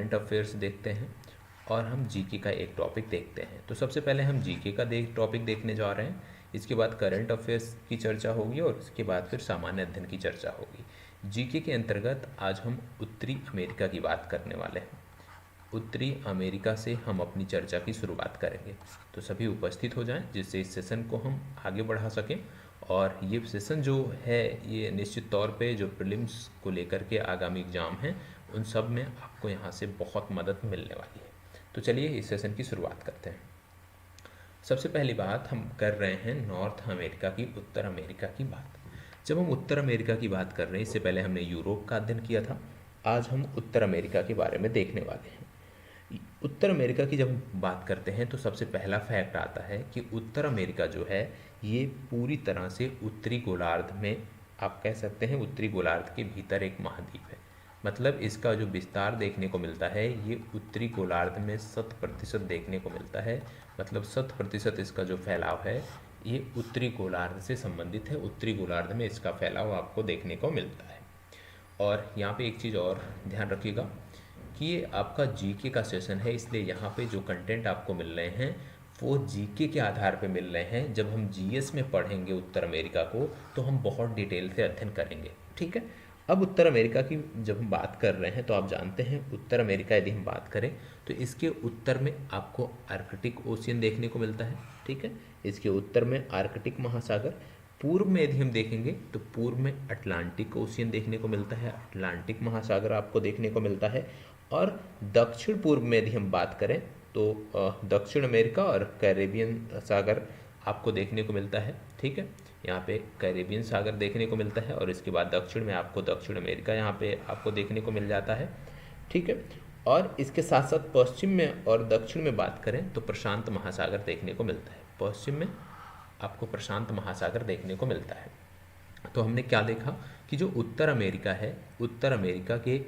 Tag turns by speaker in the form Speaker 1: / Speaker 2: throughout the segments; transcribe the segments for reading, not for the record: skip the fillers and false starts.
Speaker 1: Current affairs देखते हैं और हम जीके का एक टॉपिक देखते हैं। तो सबसे पहले हम जीके का टॉपिक देखने जा रहे हैं, इसके बाद करंट अफेयर्स की चर्चा होगी और इसके बाद फिर सामान्य अध्ययन की चर्चा होगी। जीके के अंतर्गत आज हम उत्तरी अमेरिका की बात करने वाले हैं। उत्तरी अमेरिका से हम अपनी चर्चा की शुरुआत करेंगे, तो सभी उपस्थित हो जाएं जिससे इस सेशन को हम आगे बढ़ा सकें। और ये सेशन जो है ये निश्चित तौर पे जो प्रीलिम्स को लेकर के आगामी एग्ज़ाम हैं उन सब में आपको यहाँ से बहुत मदद मिलने वाली है। तो चलिए इस सेशन की शुरुआत करते हैं। सबसे पहली बात हम कर रहे हैं नॉर्थ अमेरिका की, उत्तर अमेरिका की बात। जब हम उत्तर अमेरिका की बात कर रहे हैं, इससे पहले हमने यूरोप का अध्ययन किया था, आज हम उत्तर अमेरिका के बारे में देखने वाले हैं। उत्तर अमेरिका की जब बात करते हैं तो सबसे पहला फैक्ट आता है कि उत्तर अमेरिका जो है ये पूरी तरह से उत्तरी गोलार्ध में, आप कह सकते हैं उत्तरी गोलार्ध के भीतर एक महाद्वीप है। मतलब इसका जो विस्तार देखने को मिलता है ये उत्तरी गोलार्ध में 100% देखने को मिलता है। मतलब 100% इसका जो फैलाव है ये उत्तरी गोलार्ध से संबंधित है। उत्तरी गोलार्ध में इसका फैलाव आपको देखने को मिलता है। और यहाँ पे एक चीज़ और ध्यान रखिएगा कि ये आपका जीके का सेशन है, इसलिए यहाँ पे जो कंटेंट आपको मिल रहे हैं वो जीके के आधार पे मिल रहे हैं। जब हम जीएस में पढ़ेंगे उत्तर अमेरिका को तो हम बहुत डिटेल से अध्ययन करेंगे, ठीक है। अब उत्तर अमेरिका की जब हम बात कर रहे हैं तो आप जानते हैं उत्तर अमेरिका यदि हम बात करें तो इसके उत्तर में आपको आर्कटिक ओशियन देखने को मिलता है, ठीक है। इसके उत्तर में आर्कटिक महासागर, पूर्व में यदि हम देखेंगे तो पूर्व में अटलांटिक ओशियन देखने को मिलता है, अटलांटिक महासागर आपको देखने को मिलता है। और दक्षिण पूर्व में यदि हम बात करें तो दक्षिण अमेरिका और कैरेबियन सागर आपको देखने को मिलता है, ठीक है। यहाँ पे कैरेबियन सागर देखने को मिलता है और इसके बाद दक्षिण में आपको दक्षिण अमेरिका यहाँ पे आपको देखने को मिल जाता है, ठीक है। और इसके साथ साथ पश्चिम में और दक्षिण में बात करें तो प्रशांत महासागर देखने को मिलता है। पश्चिम में आपको प्रशांत महासागर देखने को मिलता है। तो हमने क्या देखा कि जो उत्तर अमेरिका है, उत्तर अमेरिका के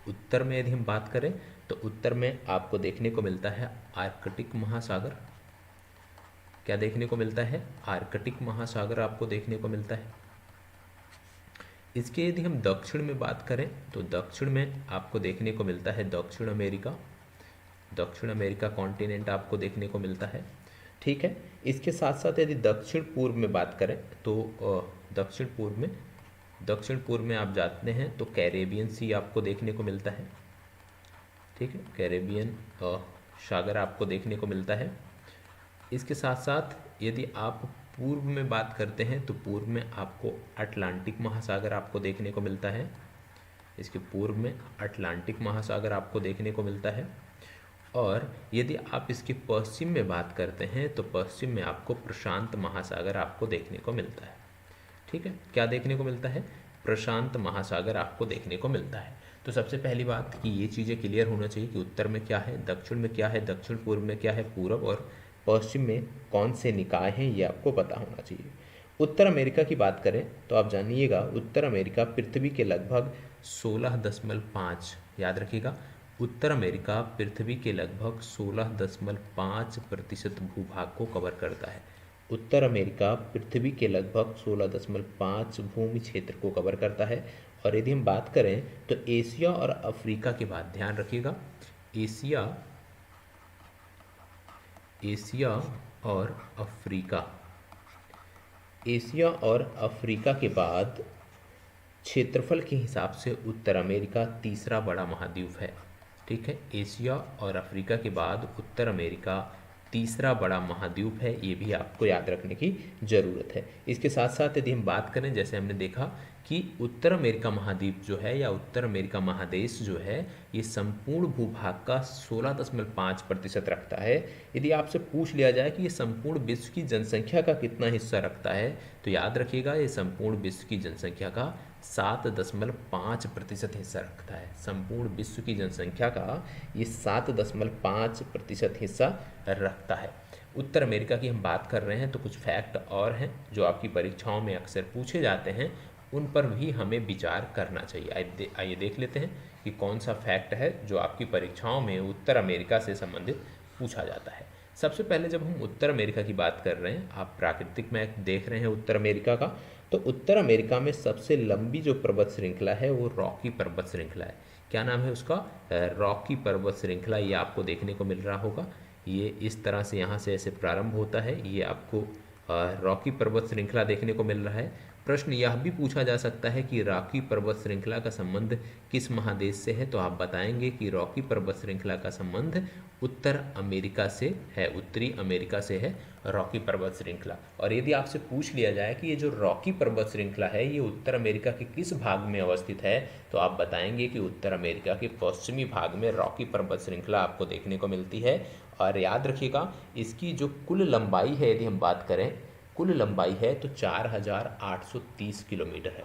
Speaker 1: उत्तर में यदि हम बात करें तो उत्तर में आपको देखने को मिलता है आर्कटिक महासागर। क्या देखने को मिलता है? आर्कटिक महासागर आपको देखने को मिलता है। इसके यदि हम दक्षिण में बात करें तो दक्षिण में आपको देखने को मिलता है दक्षिण अमेरिका, दक्षिण अमेरिका कॉन्टिनेंट आपको देखने को मिलता है, ठीक है। इसके साथ साथ यदि दक्षिण पूर्व में बात करें तो दक्षिण पूर्व में आप जानते हैं तो कैरेबियन सी आपको देखने को मिलता है, ठीक है। कैरेबियन सागर आपको देखने को मिलता है। इसके साथ साथ यदि आप पूर्व में बात करते हैं तो पूर्व में आपको अटलांटिक महासागर आपको देखने को मिलता है। इसके पूर्व में अटलांटिक महासागर आपको देखने को मिलता है। और यदि आप इसके पश्चिम में बात करते हैं तो पश्चिम में आपको प्रशांत महासागर आपको देखने को मिलता है, ठीक है। क्या देखने को मिलता है? प्रशांत महासागर आपको देखने को मिलता है। तो सबसे पहली बात कि ये चीज़ें क्लियर होना चाहिए कि उत्तर में क्या है, दक्षिण में क्या है, दक्षिण पूर्व में क्या है, पूर्व और पश्चिम में कौन से निकाय हैं ये आपको पता होना चाहिए। उत्तर अमेरिका की बात करें तो आप जानिएगा उत्तर अमेरिका पृथ्वी के लगभग 16.5, याद रखिएगा, उत्तर अमेरिका पृथ्वी के लगभग 16.5% भूभाग को कवर करता है। उत्तर अमेरिका पृथ्वी के लगभग 16.5 भूमि क्षेत्र को कवर करता है। और यदि हम बात करें तो एशिया और अफ्रीका के बाद, ध्यान रखिएगा, एशिया और अफ्रीका के बाद क्षेत्रफल के हिसाब से उत्तर अमेरिका तीसरा बड़ा महाद्वीप है, ठीक है। एशिया और अफ्रीका के बाद उत्तर अमेरिका तीसरा बड़ा महाद्वीप है, ये भी आपको याद रखने की ज़रूरत है। इसके साथ साथ यदि हम बात करें, जैसे हमने देखा कि उत्तर अमेरिका महाद्वीप जो है या उत्तर अमेरिका महादेश जो है ये संपूर्ण भूभाग का 16.5% रखता है। यदि आपसे पूछ लिया जाए कि ये संपूर्ण विश्व की जनसंख्या का कितना हिस्सा रखता है तो याद रखिएगा ये संपूर्ण विश्व की जनसंख्या का 7.5% हिस्सा रखता है। संपूर्ण विश्व की जनसंख्या का ये 7.5% हिस्सा रखता है। उत्तर अमेरिका की हम बात कर रहे हैं तो कुछ फैक्ट और हैं जो आपकी परीक्षाओं में अक्सर पूछे जाते हैं, उन पर भी हमें विचार करना चाहिए। आइए देख लेते हैं कि कौन सा फैक्ट है जो आपकी परीक्षाओं में उत्तर अमेरिका से संबंधित पूछा जाता है। सबसे पहले जब हम उत्तर अमेरिका की बात कर रहे हैं, आप प्राकृतिक मैप देख रहे हैं उत्तर अमेरिका का, तो उत्तर अमेरिका में सबसे लंबी जो पर्वत श्रृंखला है वो रॉकी पर्वत श्रृंखला है। क्या नाम है उसका, रॉकी पर्वत श्रृंखला, ये आपको देखने को मिल रहा होगा। ये इस तरह से यहाँ से ऐसे प्रारंभ होता है, ये आपको रॉकी पर्वत श्रृंखला देखने को मिल रहा है। प्रश्न यह भी पूछा जा सकता है कि रॉकी पर्वत श्रृंखला का संबंध किस महादेश से है, तो आप बताएंगे कि रॉकी पर्वत श्रृंखला का संबंध उत्तर अमेरिका से है, उत्तरी अमेरिका से है रॉकी पर्वत श्रृंखला। और यदि आपसे पूछ लिया जाए कि ये जो रॉकी पर्वत श्रृंखला है ये उत्तर अमेरिका के किस भाग में अवस्थित है, तो आप बताएंगे कि उत्तर अमेरिका के पश्चिमी भाग में रॉकी पर्वत श्रृंखला आपको देखने को मिलती है। और याद रखिएगा इसकी जो कुल लंबाई है, यदि हम बात करें कुल लंबाई है तो 4830 किलोमीटर है।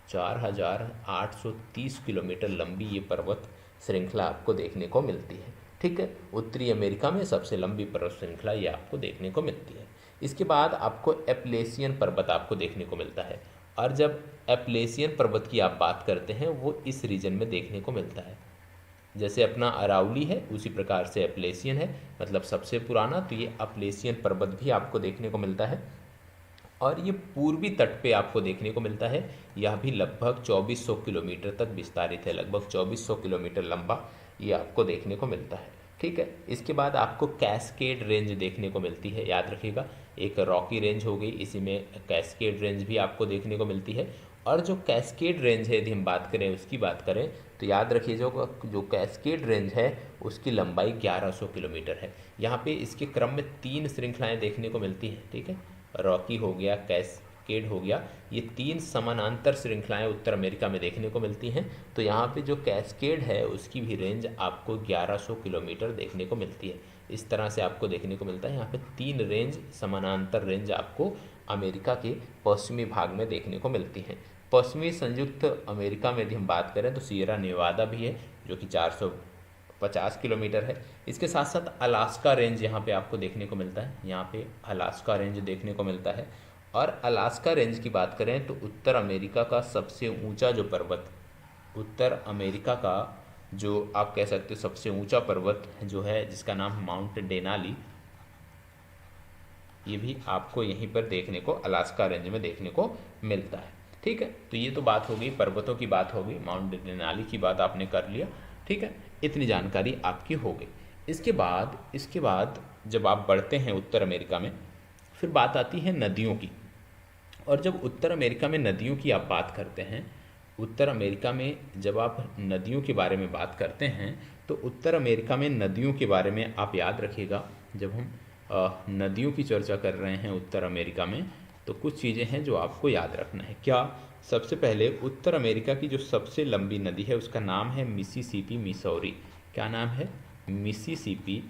Speaker 1: 4830 किलोमीटर लंबी ये पर्वत श्रृंखला आपको देखने को मिलती है। ठीक है, उत्तरी अमेरिका में सबसे लंबी पर्वत श्रृंखला ये आपको देखने को मिलती है। इसके बाद आपको एप्लेसियन पर्वत आपको देखने को मिलता है। और जब एप्लेसियन पर्वत की आप बात करते हैं वो इस रीजन में देखने को मिलता है। जैसे अपना अरावली है उसी प्रकार से एप्लेसियन है, मतलब सबसे पुराना, तो ये एप्लेसियन पर्वत भी आपको देखने को मिलता है। और ये पूर्वी तट पे आपको देखने को मिलता है। यह भी लगभग 2400 किलोमीटर तक विस्तारित है, लगभग 2400 किलोमीटर लंबा ये आपको देखने को मिलता है। ठीक है, इसके बाद आपको कैस्केड रेंज देखने को मिलती है। याद रखिएगा एक रॉकी रेंज हो गई, इसी में कैस्केड रेंज भी आपको देखने को मिलती है। और जो कैस्केड रेंज है यदि हम बात करें उसकी बात करें तो याद रखिए जो कैस्केड रेंज है उसकी लंबाई 1100 किलोमीटर है। यहाँ पे इसके क्रम में 3 श्रृंखलाएं देखने को मिलती हैं। ठीक है, रॉकी हो गया, कैस्केड हो गया, ये 3 समानांतर श्रृंखलाएं उत्तर अमेरिका में देखने को मिलती हैं। तो यहाँ पे जो कैस्केड है उसकी भी रेंज आपको 1100 किलोमीटर देखने को मिलती है। इस तरह से आपको देखने को मिलता है। यहाँ पे 3 रेंज समानांतर रेंज आपको अमेरिका के पश्चिमी भाग में देखने को मिलती हैं। पश्चिमी संयुक्त अमेरिका में यदि हम बात करें तो सियरा नेवादा भी है जो कि 450 किलोमीटर है। इसके साथ साथ अलास्का रेंज यहाँ पे आपको देखने को मिलता है। यहाँ पे अलास्का रेंज देखने को मिलता है। और अलास्का रेंज की बात करें तो उत्तर अमेरिका का सबसे ऊंचा जो पर्वत, उत्तर अमेरिका का जो आप कह सकते हो सबसे ऊंचा पर्वत जो है जिसका नाम माउंट डेनाली, ये भी आपको यहीं पर देखने को अलास्का रेंज में देखने को मिलता है। ठीक है, तो ये तो बात हो गई, पर्वतों की बात हो गई, माउंट डेनाली की बात आपने कर लिया। ठीक है, इतनी जानकारी आपकी हो गई। इसके बाद जब आप बढ़ते हैं उत्तर अमेरिका में, फिर बात आती है नदियों की। और जब उत्तर अमेरिका में नदियों की आप बात करते हैं, उत्तर अमेरिका में जब आप नदियों के बारे में बात करते हैं तो उत्तर अमेरिका में नदियों के बारे में आप याद रखिएगा, जब हम नदियों की चर्चा कर रहे हैं उत्तर अमेरिका में तो कुछ चीज़ें हैं जो आपको याद रखना है। क्या? सबसे पहले उत्तर अमेरिका की जो सबसे लंबी नदी है उसका नाम है मिसिसिपी मिसौरी। क्या नाम है? Mississippi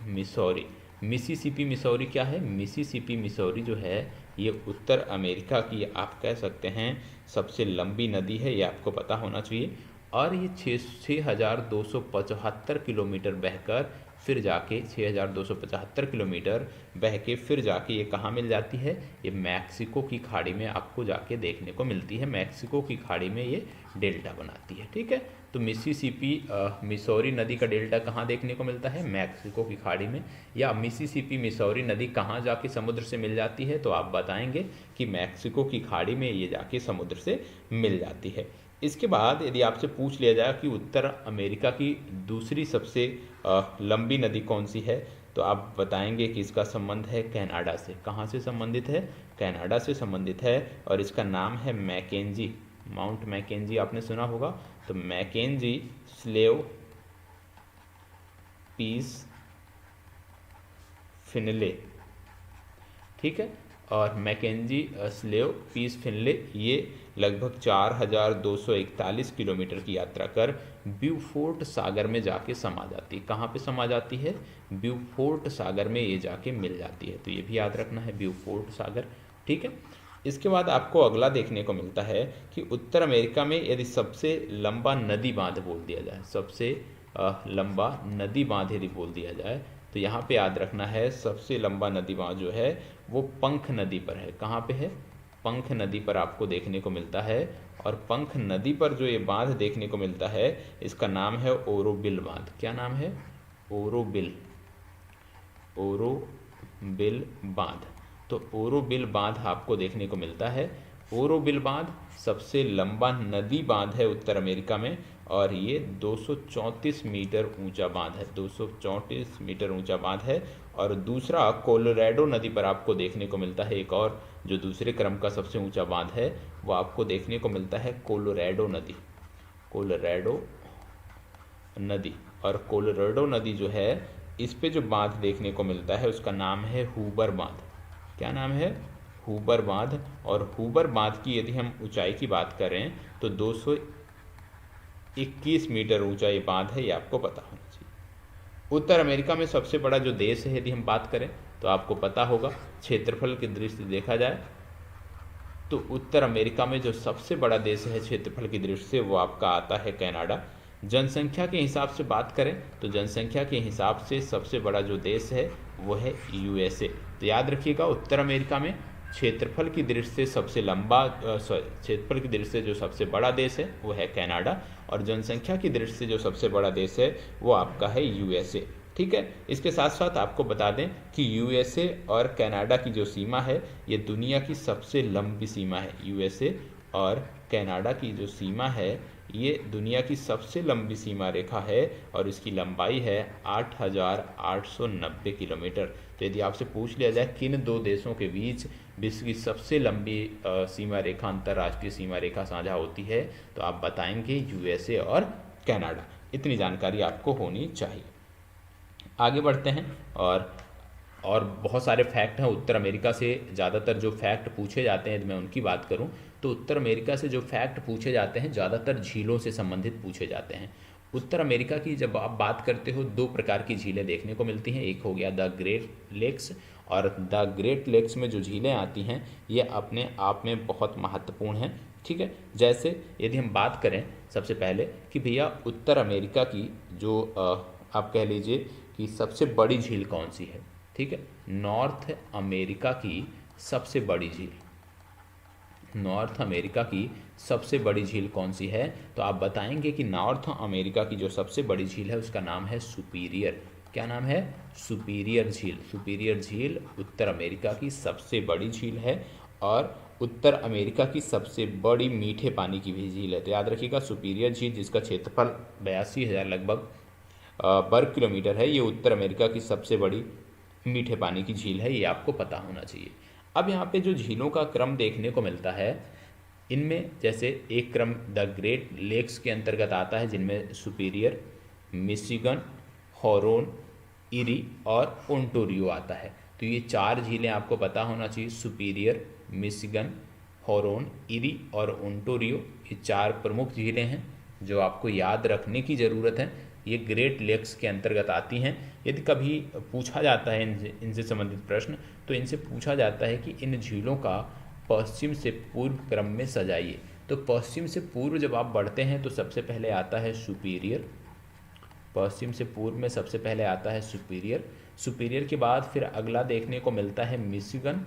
Speaker 1: Missouri. मिसिसिपी मिसौरी क्या है? मिसिसिपी मिसौरी जो है ये उत्तर अमेरिका की आप कह सकते हैं सबसे लंबी नदी है, ये आपको पता होना चाहिए। और ये 6275 किलोमीटर बहकर फिर जाके 6275 किलोमीटर बह के फिर जाके ये कहाँ मिल जाती है? ये मैक्सिको की खाड़ी में आपको जाके देखने को मिलती है। मैक्सिको की खाड़ी में ये डेल्टा बनाती है। ठीक है, तो मिसिसिपी मिसौरी नदी का डेल्टा कहाँ देखने को मिलता है? मैक्सिको की खाड़ी में। या मिसिसिपी मिसौरी नदी कहाँ जाके समुद्र से मिल जाती है? तो आप बताएंगे कि मैक्सिको की खाड़ी में ये जाके समुद्र से मिल जाती है। इसके बाद यदि आपसे पूछ लिया जाए कि उत्तर अमेरिका की दूसरी सबसे लंबी नदी कौन सी है, तो आप बताएंगे कि इसका संबंध है कनाडा से। कहाँ से संबंधित है? कनाडा से संबंधित है और इसका नाम है मैकेंजी। माउंट मैकेंजी आपने सुना होगा। तो मैकेंजी स्लेव पीस फिनले, ठीक है, और मैकेंजी स्लेव पीस फिनले ये लगभग 4241 किलोमीटर की यात्रा कर ब्यूफोर्ट सागर में जाके समा जाती है। कहाँ पे समा जाती है? ब्यूफोर्ट सागर में ये जाके मिल जाती है। तो ये भी याद रखना है, ब्यूफोर्ट सागर। ठीक है, इसके बाद आपको अगला देखने को मिलता है कि उत्तर अमेरिका में यदि सबसे लंबा नदी बांध बोल दिया जाए, सबसे लंबा नदी बांध यदि बोल दिया जाए तो यहाँ पे याद रखना है सबसे लंबा नदी बांध जो है वो पंख नदी पर है। कहाँ पे है? पंख नदी पर आपको देखने को मिलता है। और पंख नदी पर जो ये बांध देखने को मिलता है इसका नाम है ओरोविल बांध। क्या नाम है? ओरोविल बांध। तो ओरोविल बांध आपको देखने को मिलता है। ओरोविल बांध सबसे लंबा नदी बांध है उत्तर अमेरिका में, और ये 234 मीटर ऊंचा बांध है, 234 मीटर ऊंचा बांध है। और दूसरा कोलोराडो नदी पर आपको देखने को मिलता है एक और, जो दूसरे क्रम का सबसे ऊंचा बांध है वो आपको देखने को मिलता है कोलोराडो नदी, कोलोराडो नदी। और कोलोराडो नदी जो है, इस पे जो बांध देखने को मिलता है उसका नाम है हूबर बांध। क्या नाम है? हूबर बांध। और हूबर बांध की यदि हम ऊंचाई की बात करें तो 221 मीटर ऊंचा ये बांध है, ये आपको पता होना चाहिए। उत्तर अमेरिका में सबसे बड़ा जो देश है यदि हम बात करें तो आपको पता होगा, क्षेत्रफल की दृष्टि से देखा जाए तो उत्तर अमेरिका में जो सबसे बड़ा देश है क्षेत्रफल की दृष्टि से वो आपका आता है कनाडा। जनसंख्या के हिसाब से बात करें तो जनसंख्या के हिसाब से सबसे बड़ा जो देश है वो है यूएसए। तो याद रखिएगा, उत्तर अमेरिका में क्षेत्रफल की दृष्टि से सबसे लंबा क्षेत्रफल की दृष्टि से जो सबसे बड़ा देश है वो है कनाडा, और जनसंख्या की दृष्टि से जो सबसे बड़ा देश है वो आपका है यूएसए। ठीक है, इसके साथ साथ आपको बता दें कि यूएसए और कनाडा की जो सीमा है ये दुनिया की सबसे लंबी सीमा है। यूएसए और कनाडा की जो सीमा है ये दुनिया की सबसे लंबी सीमा रेखा है, और इसकी लंबाई है 8,890 किलोमीटर। तो यदि आपसे पूछ लिया जाए किन दो देशों के बीच विश्व की सबसे लंबी सीमा रेखा, अंतर्राष्ट्रीय सीमा रेखा साझा होती है, तो आप बताएंगे यूएसए और कनाडा। इतनी जानकारी आपको होनी चाहिए। आगे बढ़ते हैं, और बहुत सारे फैक्ट हैं उत्तर अमेरिका से। ज़्यादातर जो फैक्ट पूछे जाते हैं, यदि मैं उनकी बात करूं तो उत्तर अमेरिका से जो फैक्ट पूछे जाते हैं ज़्यादातर झीलों से संबंधित पूछे जाते हैं। उत्तर अमेरिका की जब आप बात करते हो, दो प्रकार की झीलें देखने को मिलती हैं। एक हो गया द ग्रेट लेक्स, और द ग्रेट लेक्स में जो झीलें आती हैं ये अपने आप में बहुत महत्वपूर्ण हैं। ठीक है, जैसे यदि हम बात करें सबसे पहले कि भैया उत्तर अमेरिका की जो आप कह लीजिए कि सबसे बड़ी झील कौन सी है। ठीक है, नॉर्थ अमेरिका की सबसे बड़ी झील, नॉर्थ अमेरिका की सबसे बड़ी झील कौन सी है? तो आप बताएंगे कि नॉर्थ अमेरिका की जो सबसे बड़ी झील है उसका नाम है सुपीरियर। क्या नाम है? सुपीरियर झील। सुपीरियर झील उत्तर अमेरिका की सबसे बड़ी झील है, और उत्तर अमेरिका की सबसे बड़ी मीठे पानी की भी झील है। तो याद रखिएगा, सुपीरियर झील जिसका क्षेत्रफल 82,000 लगभग वर्ग किलोमीटर है, ये उत्तर अमेरिका की सबसे बड़ी मीठे पानी की झील है, ये आपको पता होना चाहिए। अब यहाँ पे जो झीलों का क्रम देखने को मिलता है, इनमें जैसे एक क्रम द ग्रेट लेक्स के अंतर्गत आता है, जिनमें सुपीरियर, मिशिगन, हॉरोन, इरी और ओंटारियो आता है। तो ये चार झीलें आपको पता होना चाहिए, सुपीरियर, मिशिगन, हॉरोन, इरी और ओंटारियो। ये चार प्रमुख झीलें हैं जो आपको याद रखने की ज़रूरत है। ये ग्रेट लेक्स के अंतर्गत आती हैं। यदि कभी पूछा जाता है इनसे संबंधित प्रश्न, तो इनसे पूछा जाता है कि इन झीलों का पश्चिम से पूर्व क्रम में सजाइए। तो पश्चिम से पूर्व जब आप बढ़ते हैं तो सबसे पहले आता है सुपीरियर, पश्चिम से पूर्व में सबसे पहले आता है सुपीरियर। सुपीरियर के बाद फिर अगला देखने को मिलता है मिशिगन,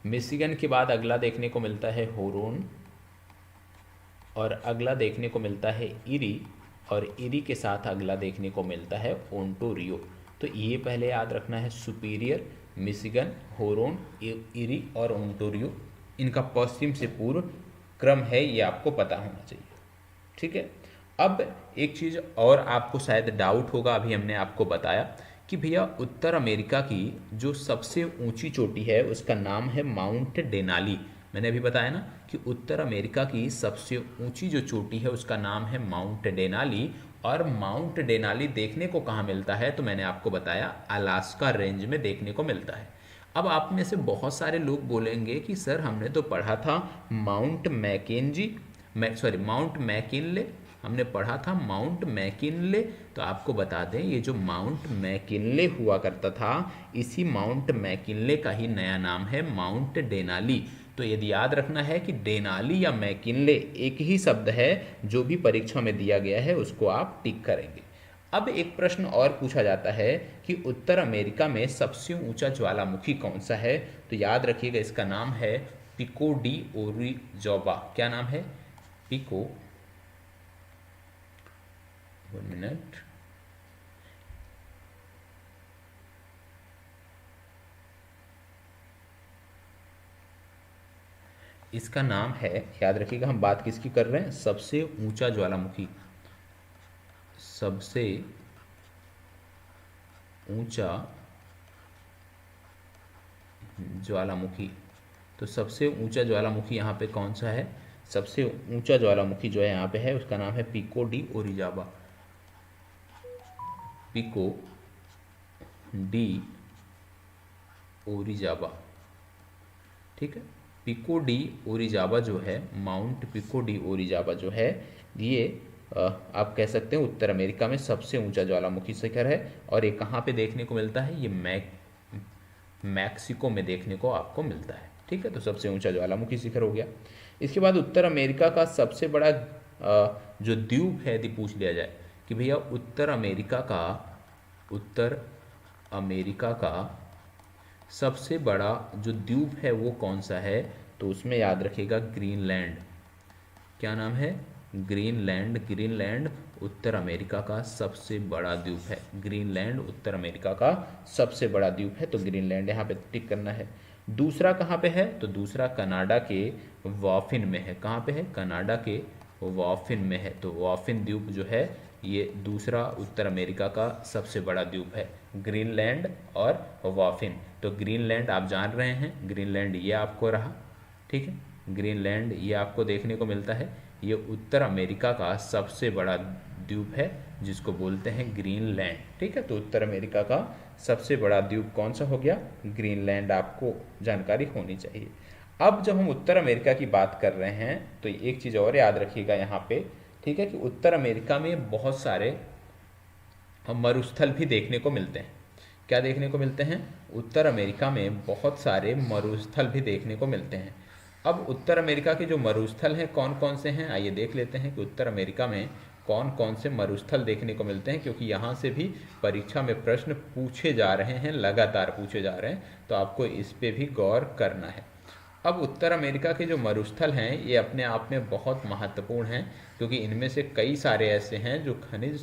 Speaker 1: मिशिगन के बाद अगला देखने को मिलता है हॉरोन, और अगला देखने को मिलता है इरी, और इरी के साथ अगला देखने को मिलता है ओंटारियो। तो ये पहले याद रखना है, सुपीरियर, मिशिगन, हॉरोन, इरी और ओंटारियो, इनका पश्चिम से पूर्व क्रम है, ये आपको पता होना चाहिए। ठीक है, अब एक चीज़ और आपको शायद डाउट होगा, अभी हमने आपको बताया कि भैया उत्तर अमेरिका की जो सबसे ऊंची चोटी है उसका नाम है माउंट डेनाली। मैंने अभी बताया ना कि उत्तर अमेरिका की सबसे ऊंची जो चोटी है उसका नाम है माउंट डेनाली, और माउंट डेनाली देखने को कहाँ मिलता है? तो मैंने आपको बताया अलास्का रेंज में देखने को मिलता है। अब आप में से बहुत सारे लोग बोलेंगे कि सर हमने तो पढ़ा था माउंट मैकिनले, हमने पढ़ा था माउंट मैकिनले। तो आपको बता दें ये जो माउंट मैकिनले हुआ करता था, इसी माउंट मैकिनले का ही नया नाम है माउंट डेनाली। तो यदि याद रखना है कि डेनाली या मैकिनले एक ही शब्द है, जो भी परीक्षा में दिया गया है उसको आप टिक करेंगे। अब एक प्रश्न और पूछा जाता है कि उत्तर अमेरिका में सबसे ऊंचा ज्वालामुखी कौन सा है? तो याद रखिएगा इसका नाम है पिको डी ओरिज़ोबा। क्या नाम है? पिको, 1 मिनट, इसका नाम है, याद रखिएगा हम बात किसकी कर रहे हैं, सबसे ऊंचा ज्वालामुखी, सबसे ऊंचा ज्वालामुखी। तो सबसे ऊंचा ज्वालामुखी यहाँ पे कौन सा है, सबसे ऊंचा ज्वालामुखी जो है यहाँ पे है उसका नाम है पिको डी ओरिजाबा, पिको डी ओरिजाबा। ठीक है, पिको डी ओरिजाबा जो है, माउंट पिको डी ओरिजाबा जो है, ये आप कह सकते हैं उत्तर अमेरिका में सबसे ऊंचा ज्वालामुखी शिखर है। और ये कहाँ पे देखने को मिलता है, ये मैक्सिको में देखने को आपको मिलता है। ठीक है, तो सबसे ऊंचा ज्वालामुखी शिखर हो गया। इसके बाद उत्तर अमेरिका का सबसे बड़ा जो द्वीप है, यदि पूछ लिया जाए कि भैया उत्तर अमेरिका का सबसे बड़ा जो द्वीप है वो कौन सा है, तो उसमें याद रखिएगा ग्रीनलैंड। क्या नाम है, ग्रीनलैंड। ग्रीनलैंड उत्तर अमेरिका का सबसे बड़ा द्वीप है। ग्रीनलैंड उत्तर अमेरिका का सबसे बड़ा द्वीप है, तो ग्रीनलैंड यहाँ पे टिक करना है। दूसरा कहाँ पे है, तो दूसरा कनाडा के वाफिन में है। कहाँ पे है, कनाडा के वाफिन में है। तो वाफिन द्वीप जो है ये दूसरा उत्तर अमेरिका का सबसे बड़ा द्वीप है, ग्रीनलैंड और वाफिन। तो ग्रीनलैंड आप जान रहे हैं, ग्रीनलैंड ये आपको रहा। ठीक है, ग्रीनलैंड ये आपको देखने को मिलता है, ये उत्तर अमेरिका का सबसे बड़ा द्वीप है जिसको बोलते हैं ग्रीनलैंड। ठीक है, तो उत्तर अमेरिका का सबसे बड़ा द्वीप कौन सा हो गया, ग्रीनलैंड, आपको जानकारी होनी चाहिए। अब जब हम उत्तर अमेरिका की बात कर रहे हैं तो एक चीज़ और याद रखिएगा यहाँ पे, ठीक है, कि उत्तर अमेरिका में बहुत सारे मरुस्थल भी देखने को मिलते हैं। क्या देखने को मिलते हैं, उत्तर अमेरिका में बहुत सारे मरुस्थल भी देखने को मिलते हैं। अब उत्तर अमेरिका के जो मरुस्थल हैं कौन कौन से हैं, आइए देख लेते हैं कि उत्तर अमेरिका में कौन कौन से मरुस्थल देखने को मिलते हैं, क्योंकि यहाँ से भी परीक्षा में प्रश्न पूछे जा रहे हैं, लगातार पूछे जा रहे हैं, तो आपको इस पे भी गौर करना है। अब उत्तर अमेरिका के जो मरुस्थल हैं ये अपने आप में बहुत महत्वपूर्ण हैं, क्योंकि इनमें से कई सारे ऐसे हैं जो खनिज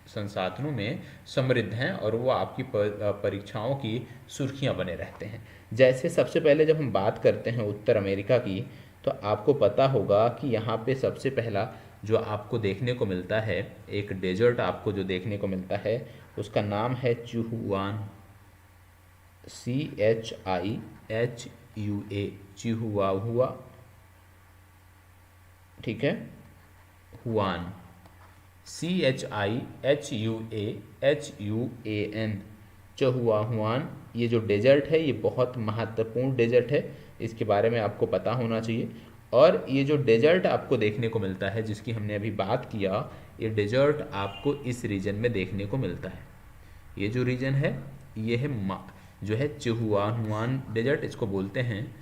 Speaker 1: संसाधनों में समृद्ध हैं और वो आपकी परीक्षाओं की सुर्खियां बने रहते हैं। जैसे सबसे पहले जब हम बात करते हैं उत्तर अमेरिका की, तो आपको पता होगा कि यहाँ पे सबसे पहला जो आपको देखने को मिलता है, एक डेजर्ट आपको जो देखने को मिलता है उसका नाम है चुहुआन, CHIHUA, चिहुआहुआ। ठीक है, हुआन, CHIHUAHUAN, चहुआहुआन। ये जो डेजर्ट है ये बहुत महत्वपूर्ण डेजर्ट है, इसके बारे में आपको पता होना चाहिए। और ये जो डेजर्ट आपको देखने को मिलता है जिसकी हमने अभी बात किया, ये डेजर्ट आपको इस रीजन में देखने को मिलता है। ये जो रीजन है ये है जो है चिहुआहुआन डेजर्ट, इसको बोलते हैं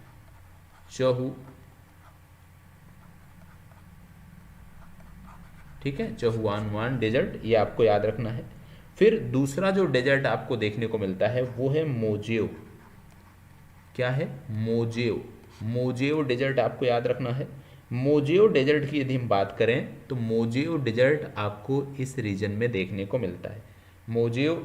Speaker 1: ठीक है, चहुआहुआन डेजर्ट, ये आपको याद रखना है। फिर दूसरा जो डेजर्ट आपको देखने को मिलता है वो है मोजेओ। क्या है, मोजेओ। मोजेओ डेजर्ट आपको याद रखना है। मोजेओ डेजर्ट की यदि हम बात करें तो मोजेओ डेजर्ट आपको इस रीजन में देखने को मिलता है। मोजेओ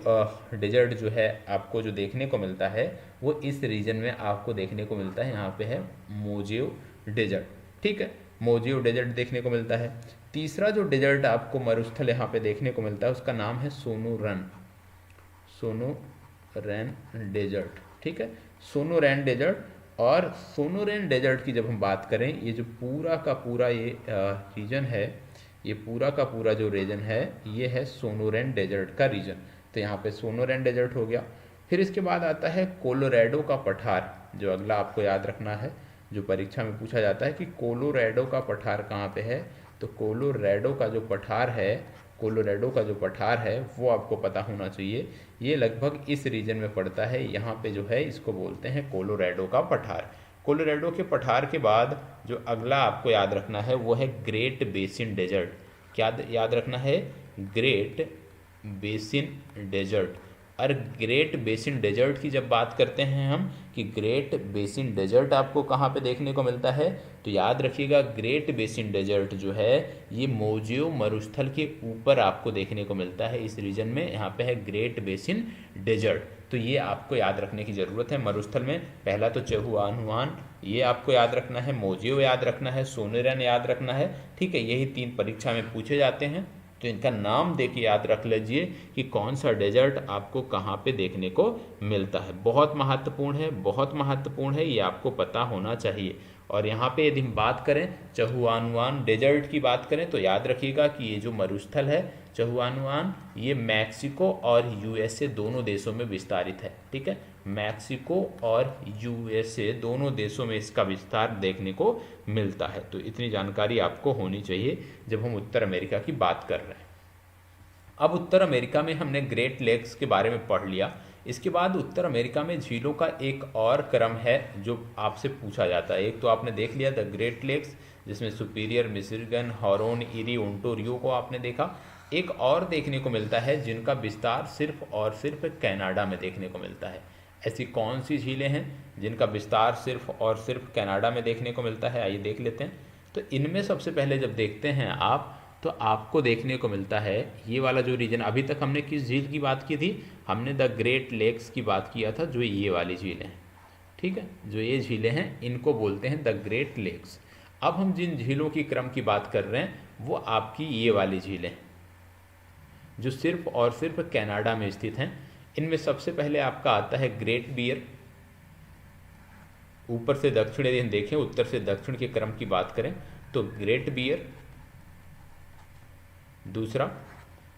Speaker 1: डेजर्ट जो है आपको जो देखने को मिलता है वो इस रीजन में आपको देखने को मिलता है, यहाँ पे है मोजेओ डेजर्ट। ठीक है, मोजेओ डेजर्ट देखने को मिलता है। तीसरा जो डेजर्ट आपको मरुस्थल यहाँ पे देखने को मिलता है उसका नाम है सोनोरैन डेजर्ट। ठीक है, सोनोरैन डेजर्ट। और सोनोरैन डेजर्ट की जब हम बात करें, ये जो पूरा का पूरा ये रीजन है, ये पूरा का पूरा जो रीजन है ये है सोनोरैन डेजर्ट का रीजन। तो यहाँ पे सोनोरैन डेजर्ट हो गया। फिर इसके बाद आता है कोलोराडो का पठार, जो अगला आपको याद रखना है, जो परीक्षा में पूछा जाता है कि कोलोराडो का पठार कहाँ पे है। तो कोलोराडो का जो पठार है वो आपको पता होना चाहिए। ये लगभग इस रीजन में पड़ता है, यहाँ पे जो है इसको बोलते हैं कोलोराडो का पठार। कोलोराडो के पठार के बाद जो अगला आपको याद रखना है वो है ग्रेट बेसिन डेजर्ट। क्या याद रखना है, ग्रेट बेसिन डेजर्ट। और ग्रेट बेसिन डेजर्ट की जब बात करते हैं हम कि ग्रेट बेसिन डेजर्ट आपको कहाँ पे देखने को मिलता है, तो याद रखिएगा ग्रेट बेसिन डेजर्ट जो है ये मोजियो मरुस्थल के ऊपर आपको देखने को मिलता है। इस रीजन में यहाँ पे है ग्रेट बेसिन डेजर्ट, तो ये आपको याद रखने की ज़रूरत है। मरुस्थल में पहला तो चहुआनुआन ये आपको याद रखना है, मोजियो याद रखना है, सोनेरन याद रखना है, ठीक है। यही 3 परीक्षा में पूछे जाते हैं, तो इनका नाम दे के याद रख लीजिए कि कौन सा डेजर्ट आपको कहाँ पे देखने को मिलता है। बहुत महत्वपूर्ण है, बहुत महत्वपूर्ण है, ये आपको पता होना चाहिए। और यहाँ पे यदि हम बात करें चहुआनुआन डेजर्ट की बात करें तो याद रखिएगा कि ये जो मरुस्थल है चहुआनुआन ये मैक्सिको और यूएसए दोनों देशों में विस्तारित है, ठीक है। मैक्सिको और यूएसए दोनों देशों में इसका विस्तार देखने को मिलता है। तो इतनी जानकारी आपको होनी चाहिए जब हम उत्तर अमेरिका की बात कर रहे हैं। अब उत्तर अमेरिका में हमने ग्रेट लेक्स के बारे में पढ़ लिया। इसके बाद उत्तर अमेरिका में झीलों का एक और क्रम है जो आपसे पूछा जाता है। एक तो आपने देख लिया द ग्रेट लेक्स, जिसमें सुपीरियर, मिशिगन, हॉरोन, इरी, ओंटारियो को आपने देखा। एक और देखने को मिलता है जिनका विस्तार सिर्फ और सिर्फ कनाडा में देखने को मिलता है। ऐसी कौन सी झीलें हैं जिनका विस्तार सिर्फ और सिर्फ कनाडा में देखने को मिलता है, आइए देख लेते हैं। तो इनमें सबसे पहले जब देखते हैं आप, तो आपको देखने को मिलता है ये वाला जो रीजन, अभी तक हमने किस झील की बात की थी, हमने द ग्रेट लेक्स की बात किया था, जो ये वाली झीलें हैं, ठीक है। जो ये झीलें हैं इनको बोलते हैं द ग्रेट लेक्स। अब हम जिन झीलों की क्रम की बात कर रहे हैं वो आपकी ये वाली झीलें जो सिर्फ और सिर्फ कनाडा में स्थित हैं। इनमें सबसे पहले आपका आता है ग्रेट बियर। ऊपर से दक्षिण यदि हम देखें, उत्तर से दक्षिण के क्रम की बात करें तो ग्रेट बियर, दूसरा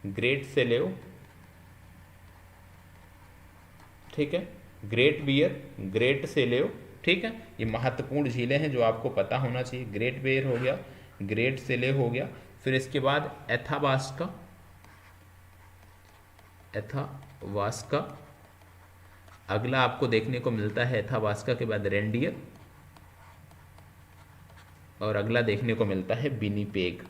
Speaker 1: ग्रेट सेलेव, ठीक है, ग्रेट बियर, ग्रेट सेलेव, ठीक है। ये महत्वपूर्ण झीलें हैं जो आपको पता होना चाहिए। ग्रेट बियर हो गया, ग्रेट सेलेव हो गया, फिर इसके बाद एथाबास्का, एथावास्का, अगला आपको देखने को मिलता है एथावास्का के बाद रेंडियर, और अगला देखने को मिलता है विनिपेग,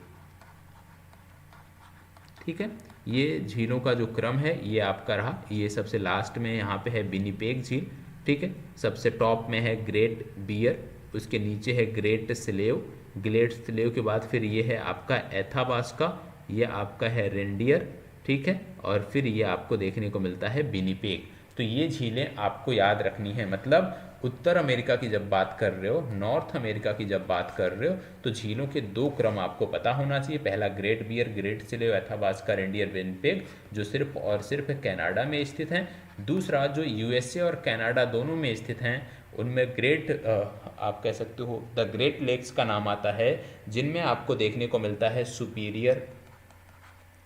Speaker 1: ठीक है। ये झीलों का जो क्रम है ये आपका रहा। ये सबसे लास्ट में यहाँ पे है विनिपेग झील, ठीक है। सबसे टॉप में है ग्रेट बियर, उसके नीचे है ग्रेट स्लेव, ग्रेट स्लेव के बाद फिर ये है आपका एथाबास्का, ये आपका है रेंडियर, ठीक है, और फिर ये आपको देखने को मिलता है विनिपेग। तो ये झीलें आपको याद रखनी है। मतलब उत्तर अमेरिका की जब बात कर रहे हो, नॉर्थ अमेरिका की जब बात कर रहे हो, तो झीलों के 2 क्रम आपको पता होना चाहिए। पहला Great Bear, Great Slave, Athabasca, Reindeer, Winnipeg, जो सिर्फ और सिर्फ कनाडा में स्थित हैं। दूसरा जो यूएसए और कनाडा दोनों में स्थित हैं, उनमें ग्रेट आप कह सकते हो द ग्रेट लेक्स का नाम आता है, जिनमें आपको देखने को मिलता है सुपीरियर,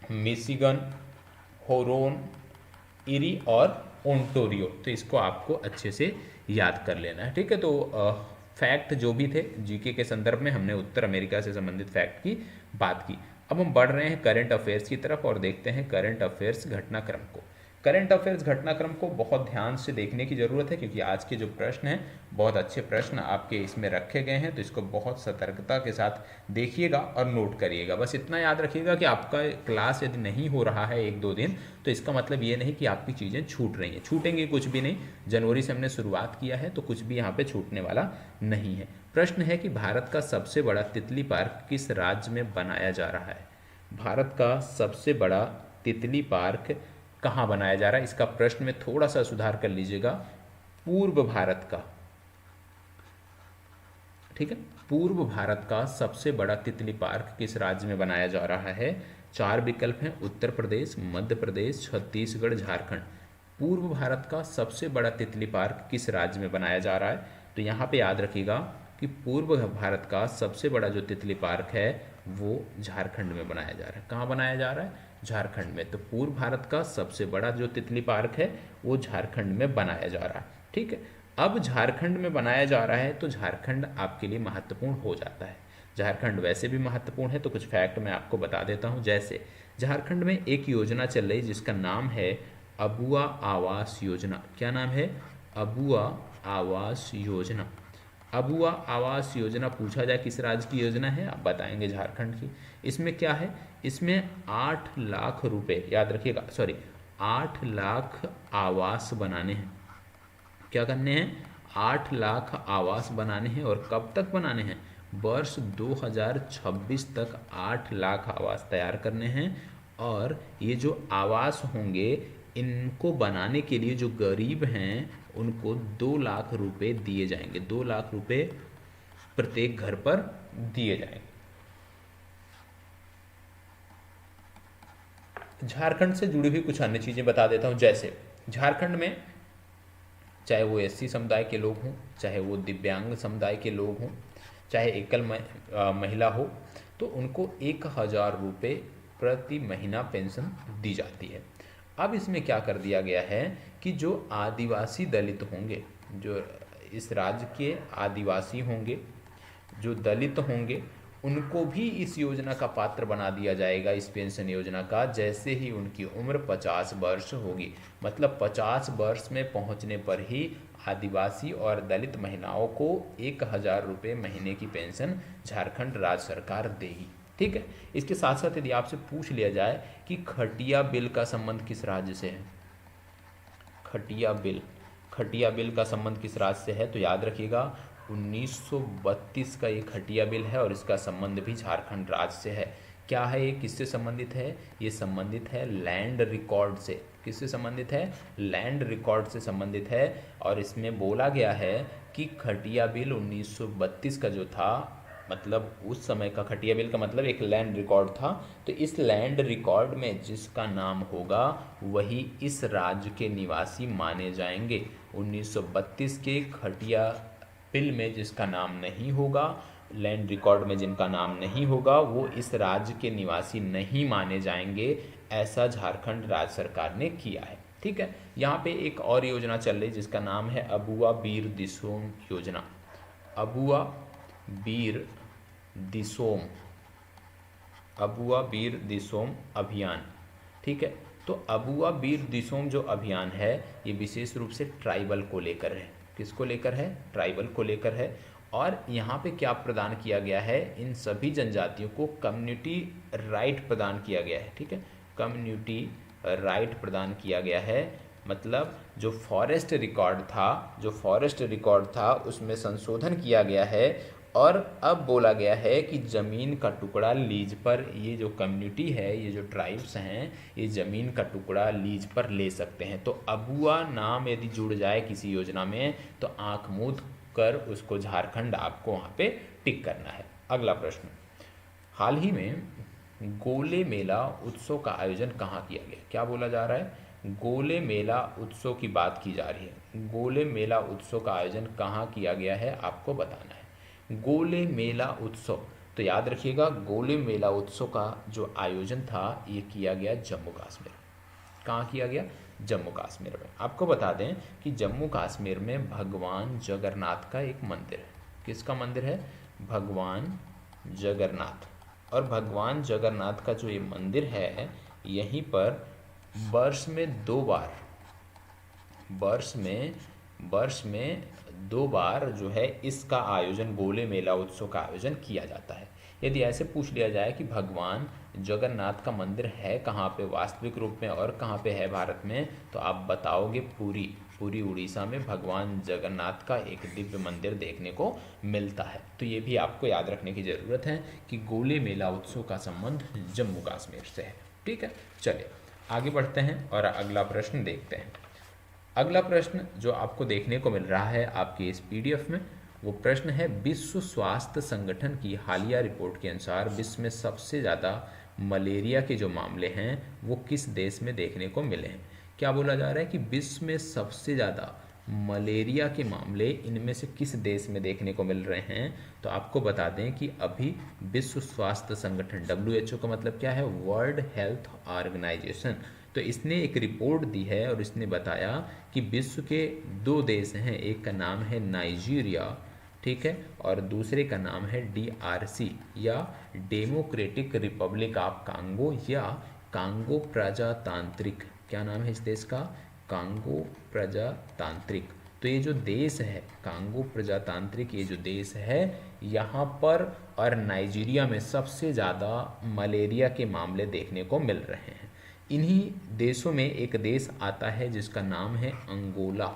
Speaker 1: मिशिगन, होरोन, इरी और ओंटारियो। तो इसको आपको अच्छे से याद कर लेना है, ठीक है। तो फैक्ट जो भी थे जीके के संदर्भ में हमने उत्तर अमेरिका से संबंधित फैक्ट की बात की। अब हम बढ़ रहे हैं करंट अफेयर्स की तरफ और देखते हैं करंट अफेयर्स घटनाक्रम को। करंट अफेयर्स घटनाक्रम को बहुत ध्यान से देखने की ज़रूरत है, क्योंकि आज के जो प्रश्न हैं बहुत अच्छे प्रश्न आपके इसमें रखे गए हैं। तो इसको बहुत सतर्कता के साथ देखिएगा और नोट करिएगा। बस इतना याद रखिएगा कि आपका क्लास यदि नहीं हो रहा है 1-2 दिन, तो इसका मतलब ये नहीं कि आपकी चीज़ें छूट रही हैं। छूटेंगी कुछ भी नहीं। जनवरी से हमने शुरुआत किया है तो कुछ भी यहाँ पे छूटने वाला नहीं है। प्रश्न है कि भारत का सबसे बड़ा तितली पार्क किस राज्य में बनाया जा रहा है। भारत का सबसे बड़ा तितली पार्क कहाँ बनाया जा रहा है, इसका प्रश्न में थोड़ा सा सुधार कर लीजिएगा। पूर्व भारत का, ठीक है, पूर्व भारत का सबसे बड़ा तितली पार्क किस राज्य में बनाया जा रहा है। 4 विकल्प हैं, उत्तर प्रदेश, मध्य प्रदेश, छत्तीसगढ़, झारखंड। पूर्व भारत का सबसे बड़ा तितली पार्क किस राज्य में बनाया जा रहा है। तो यहाँ पे याद रखिएगा कि पूर्व भारत का सबसे बड़ा जो तितली पार्क है वो झारखंड में बनाया जा रहा है। कहाँ बनाया जा रहा है, झारखंड में। तो पूर्व भारत का सबसे बड़ा जो तितली पार्क है वो झारखंड में बनाया जा रहा है, ठीक है। अब झारखंड में बनाया जा रहा है तो झारखंड आपके लिए महत्वपूर्ण हो जाता है। झारखंड वैसे भी महत्वपूर्ण है, तो कुछ फैक्ट मैं आपको बता देता हूँ। जैसे झारखंड में एक योजना चल रही जिसका नाम है अबुआ आवास योजना। क्या नाम है, अबुआ आवास योजना। अबुआ आवास योजना पूछा जाए किस राज्य की योजना है, आप बताएंगे झारखंड की। इसमें क्या है, इसमें 8 लाख रुपए, याद रखिएगा, सॉरी 8 लाख आवास बनाने हैं। क्या करने हैं? 8 लाख आवास बनाने हैं। और कब तक बनाने हैं? वर्ष 2026 तक 8 लाख आवास तैयार करने हैं। और ये जो आवास होंगे, इनको बनाने के लिए जो गरीब हैं उनको 2 लाख रुपए दिए जाएंगे। 2 लाख रुपए प्रत्येक घर पर दिए जाएंगे। झारखंड से जुड़ी हुई कुछ अन्य चीज़ें बता देता हूँ। जैसे झारखंड में चाहे वो एससी समुदाय के लोग हों, चाहे वो दिव्यांग समुदाय के लोग हों, चाहे एकल महिला हो, तो उनको 1,000 रुपये प्रति महीना पेंशन दी जाती है। अब इसमें क्या कर दिया गया है कि जो आदिवासी दलित होंगे, जो इस राज्य के आदिवासी होंगे, जो दलित होंगे, उनको भी इस योजना का पात्र बना दिया जाएगा, इस पेंशन योजना का, जैसे ही उनकी उम्र 50 वर्ष होगी। मतलब 50 वर्ष में पहुंचने पर ही आदिवासी और दलित महिलाओं को 1,000 रुपये महीने की पेंशन झारखंड राज्य सरकार देगी। ठीक है। इसके साथ साथ यदि आपसे पूछ लिया जाए कि खटिया बिल का संबंध किस राज्य से है, खटिया बिल का संबंध किस राज्य से है, तो याद रखिएगा 1932 का ये खटिया बिल है और इसका संबंध भी झारखंड राज्य से है। क्या है ये, किससे संबंधित है? ये संबंधित है लैंड रिकॉर्ड से। किससे संबंधित है? लैंड रिकॉर्ड से संबंधित है। और इसमें बोला गया है कि खटिया बिल 1932 का जो था, मतलब उस समय का खटिया बिल का मतलब एक लैंड रिकॉर्ड था, तो इस लैंड रिकॉर्ड में जिसका नाम होगा वही इस राज्य के निवासी माने जाएंगे। 1932 के खटिया बिल में जिसका नाम नहीं होगा, लैंड रिकॉर्ड में जिनका नाम नहीं होगा, वो इस राज्य के निवासी नहीं माने जाएंगे। ऐसा झारखंड राज्य सरकार ने किया है। ठीक है। यहाँ पे एक और योजना चल रही जिसका नाम है अबुआ बीर दिसोम योजना। अबुआ बीर दिसोम अभियान। ठीक है। तो अबुआ बीर दिसोम जो अभियान है, ये विशेष रूप से ट्राइबल को लेकर है। किसको लेकर है? ट्राइबल को लेकर है। और यहाँ पे क्या प्रदान किया गया है? इन सभी जनजातियों को कम्युनिटी राइट प्रदान किया गया है। ठीक है। कम्युनिटी राइट प्रदान किया गया है। मतलब जो फॉरेस्ट रिकॉर्ड था उसमें संशोधन किया गया है। और अब बोला गया है कि ज़मीन का टुकड़ा लीज पर, ये जो कम्युनिटी है, ये जो ट्राइब्स हैं, ये ज़मीन का टुकड़ा लीज पर ले सकते हैं। तो अबुआ नाम यदि जुड़ जाए किसी योजना में तो आंख मूंद कर उसको झारखंड आपको वहाँ पे टिक करना है। अगला प्रश्न, हाल ही में गोले मेला उत्सव का आयोजन कहाँ किया गया? क्या बोला जा रहा है? गोले मेला उत्सव की बात की जा रही है। गोले मेला उत्सव का आयोजन कहाँ किया गया है आपको बताना है। गोले मेला उत्सव, तो याद रखिएगा गोले मेला उत्सव का जो आयोजन था ये किया गया जम्मू कश्मीर। कहाँ किया गया? जम्मू कश्मीर में। आपको बता दें कि जम्मू कश्मीर में भगवान जगन्नाथ का एक मंदिर है। किसका मंदिर है? भगवान जगन्नाथ। और भगवान जगन्नाथ का जो ये मंदिर है, यहीं पर वर्ष में दो बार जो है इसका आयोजन, गोले मेला उत्सव का आयोजन किया जाता है। यदि ऐसे पूछ लिया जाए कि भगवान जगन्नाथ का मंदिर है कहाँ पे वास्तविक रूप में और कहाँ पे है भारत में, तो आप बताओगे पूरी उड़ीसा में भगवान जगन्नाथ का एक दिव्य मंदिर देखने को मिलता है। तो ये भी आपको याद रखने की ज़रूरत है कि गोले मेला उत्सव का संबंध जम्मू कश्मीर से है। ठीक है। चलिए आगे बढ़ते हैं और अगला प्रश्न देखते हैं। अगला प्रश्न जो आपको देखने को मिल रहा है आपके इस पीडीएफ में, वो प्रश्न है विश्व स्वास्थ्य संगठन की हालिया रिपोर्ट के अनुसार विश्व में सबसे ज़्यादा मलेरिया के जो मामले हैं वो किस देश में देखने को मिले हैं? क्या बोला जा रहा है कि विश्व में सबसे ज़्यादा मलेरिया के मामले इनमें से किस देश में देखने को मिल रहे हैं? तो आपको बता दें कि अभी विश्व स्वास्थ्य संगठन, WHO का मतलब क्या है? वर्ल्ड हेल्थ ऑर्गेनाइजेशन, तो इसने एक रिपोर्ट दी है और इसने बताया कि विश्व के 2 देश हैं, एक का नाम है नाइजीरिया, ठीक है, और दूसरे का नाम है DRC या डेमोक्रेटिक रिपब्लिक ऑफ कांगो या कांगो प्रजातांत्रिक। क्या नाम है इस देश का? कांगो प्रजातांत्रिक। तो ये जो देश है कांगो प्रजातांत्रिक, ये जो देश है, यहाँ पर और नाइजीरिया में सबसे ज़्यादा मलेरिया के मामले देखने को मिल रहे हैं। इन्हीं देशों में एक देश आता है जिसका नाम है अंगोला।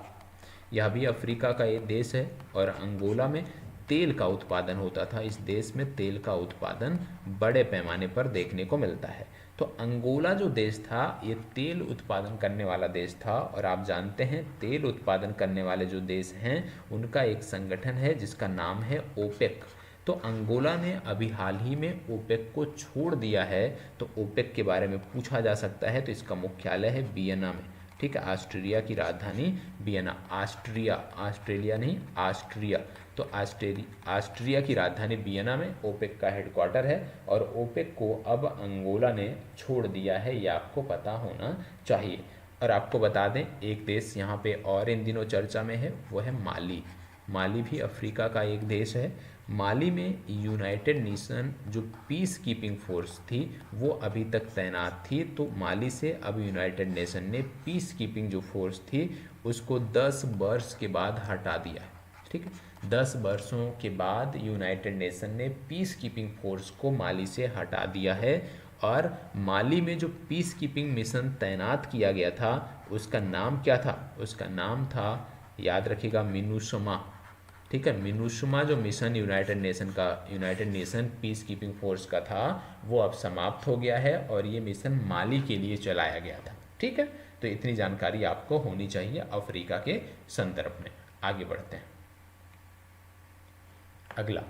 Speaker 1: यह भी अफ्रीका का एक देश है और अंगोला में तेल का उत्पादन होता था। इस देश में तेल का उत्पादन बड़े पैमाने पर देखने को मिलता है। तो अंगोला जो देश था ये तेल उत्पादन करने वाला देश था, और आप जानते हैं तेल उत्पादन करने वाले जो देश हैं उनका एक संगठन है जिसका नाम है ओपेक। तो अंगोला ने अभी हाल ही में ओपेक को छोड़ दिया है। तो ओपेक के बारे में पूछा जा सकता है, तो इसका मुख्यालय है वियना में। ठीक है, ऑस्ट्रिया की राजधानी वियना। ऑस्ट्रेलिया नहीं, ऑस्ट्रिया। तो ऑस्ट्रिया की राजधानी वियना में ओपेक का हेडक्वार्टर है, और ओपेक को अब अंगोला ने छोड़ दिया है, ये आपको पता होना चाहिए। और आपको बता दें एक देश यहाँ पे और इन दिनों चर्चा में है, वो है माली। माली भी अफ्रीका का एक देश है। माली में यूनाइटेड नेशन जो पीस कीपिंग फोर्स थी वो अभी तक तैनात थी। तो माली से अब यूनाइटेड नेशन ने पीस कीपिंग जो फोर्स थी उसको 10 वर्ष के बाद हटा दिया है। ठीक है, 10 वर्षों के बाद यूनाइटेड नेशन ने पीस कीपिंग फोर्स को माली से हटा दिया है। और माली में जो पीस कीपिंग मिशन तैनात किया गया था उसका नाम क्या था? उसका नाम था, याद रखिएगा, मिनुसमा। ठीक है, मिनुसमा जो mission United nation peace keeping force का था वो अब समाप्त हो गया है, और ये मिशन माली के लिए चलाया गया था। ठीक है, तो इतनी जानकारी आपको होनी चाहिए अफ्रीका के संदर्भ में। आगे बढ़ते हैं। अगला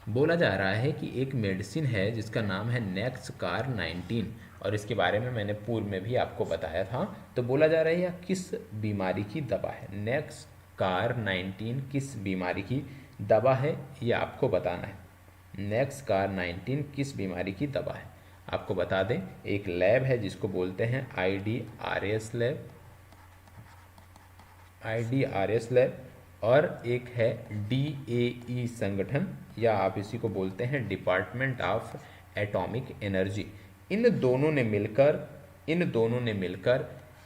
Speaker 1: बोला जा रहा है कि एक मेडिसिन है जिसका नाम है नेक्सकार 19, और इसके बारे में मैंने पूर्व में भी आपको बताया था। तो बोला जा रहा है यह किस बीमारी की दवा है? नेक्सकार 19 किस बीमारी की दवा है, ये आपको बताना है। नेक्सकार 19 किस बीमारी की दवा है? आपको बता दें एक लैब है जिसको बोलते हैं IDRS लैब, और एक है DAE संगठन, या आप इसी को बोलते हैं डिपार्टमेंट ऑफ एटॉमिक एनर्जी। इन दोनों ने मिलकर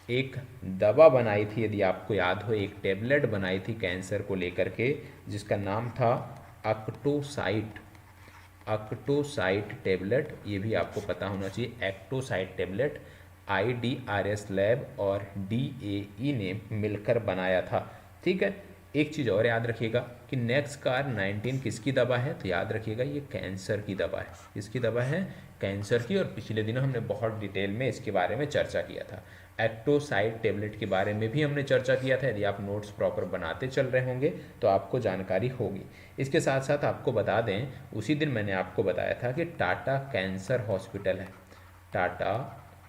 Speaker 1: एक दवा बनाई थी, यदि आपको याद हो, एक टेबलेट बनाई थी कैंसर को लेकर के जिसका नाम था एक्टोसाइट टेबलेट। ये भी आपको पता होना चाहिए, एक्टोसाइट टेबलेट IDRS लैब और DAE ने मिलकर बनाया था। ठीक है, एक चीज़ और याद रखिएगा कि नेक्सकार 19 किसकी दवा है? तो याद रखिएगा ये कैंसर की दवा है। किसकी दवा है? कैंसर की। और पिछले दिनों हमने बहुत डिटेल में इसके बारे में चर्चा किया था। एक्टोसाइड टेबलेट के बारे में भी हमने चर्चा किया था। यदि आप नोट्स प्रॉपर बनाते चल रहे होंगे तो आपको जानकारी होगी। इसके साथ साथ आपको बता दें, उसी दिन मैंने आपको बताया था कि टाटा कैंसर हॉस्पिटल है। टाटा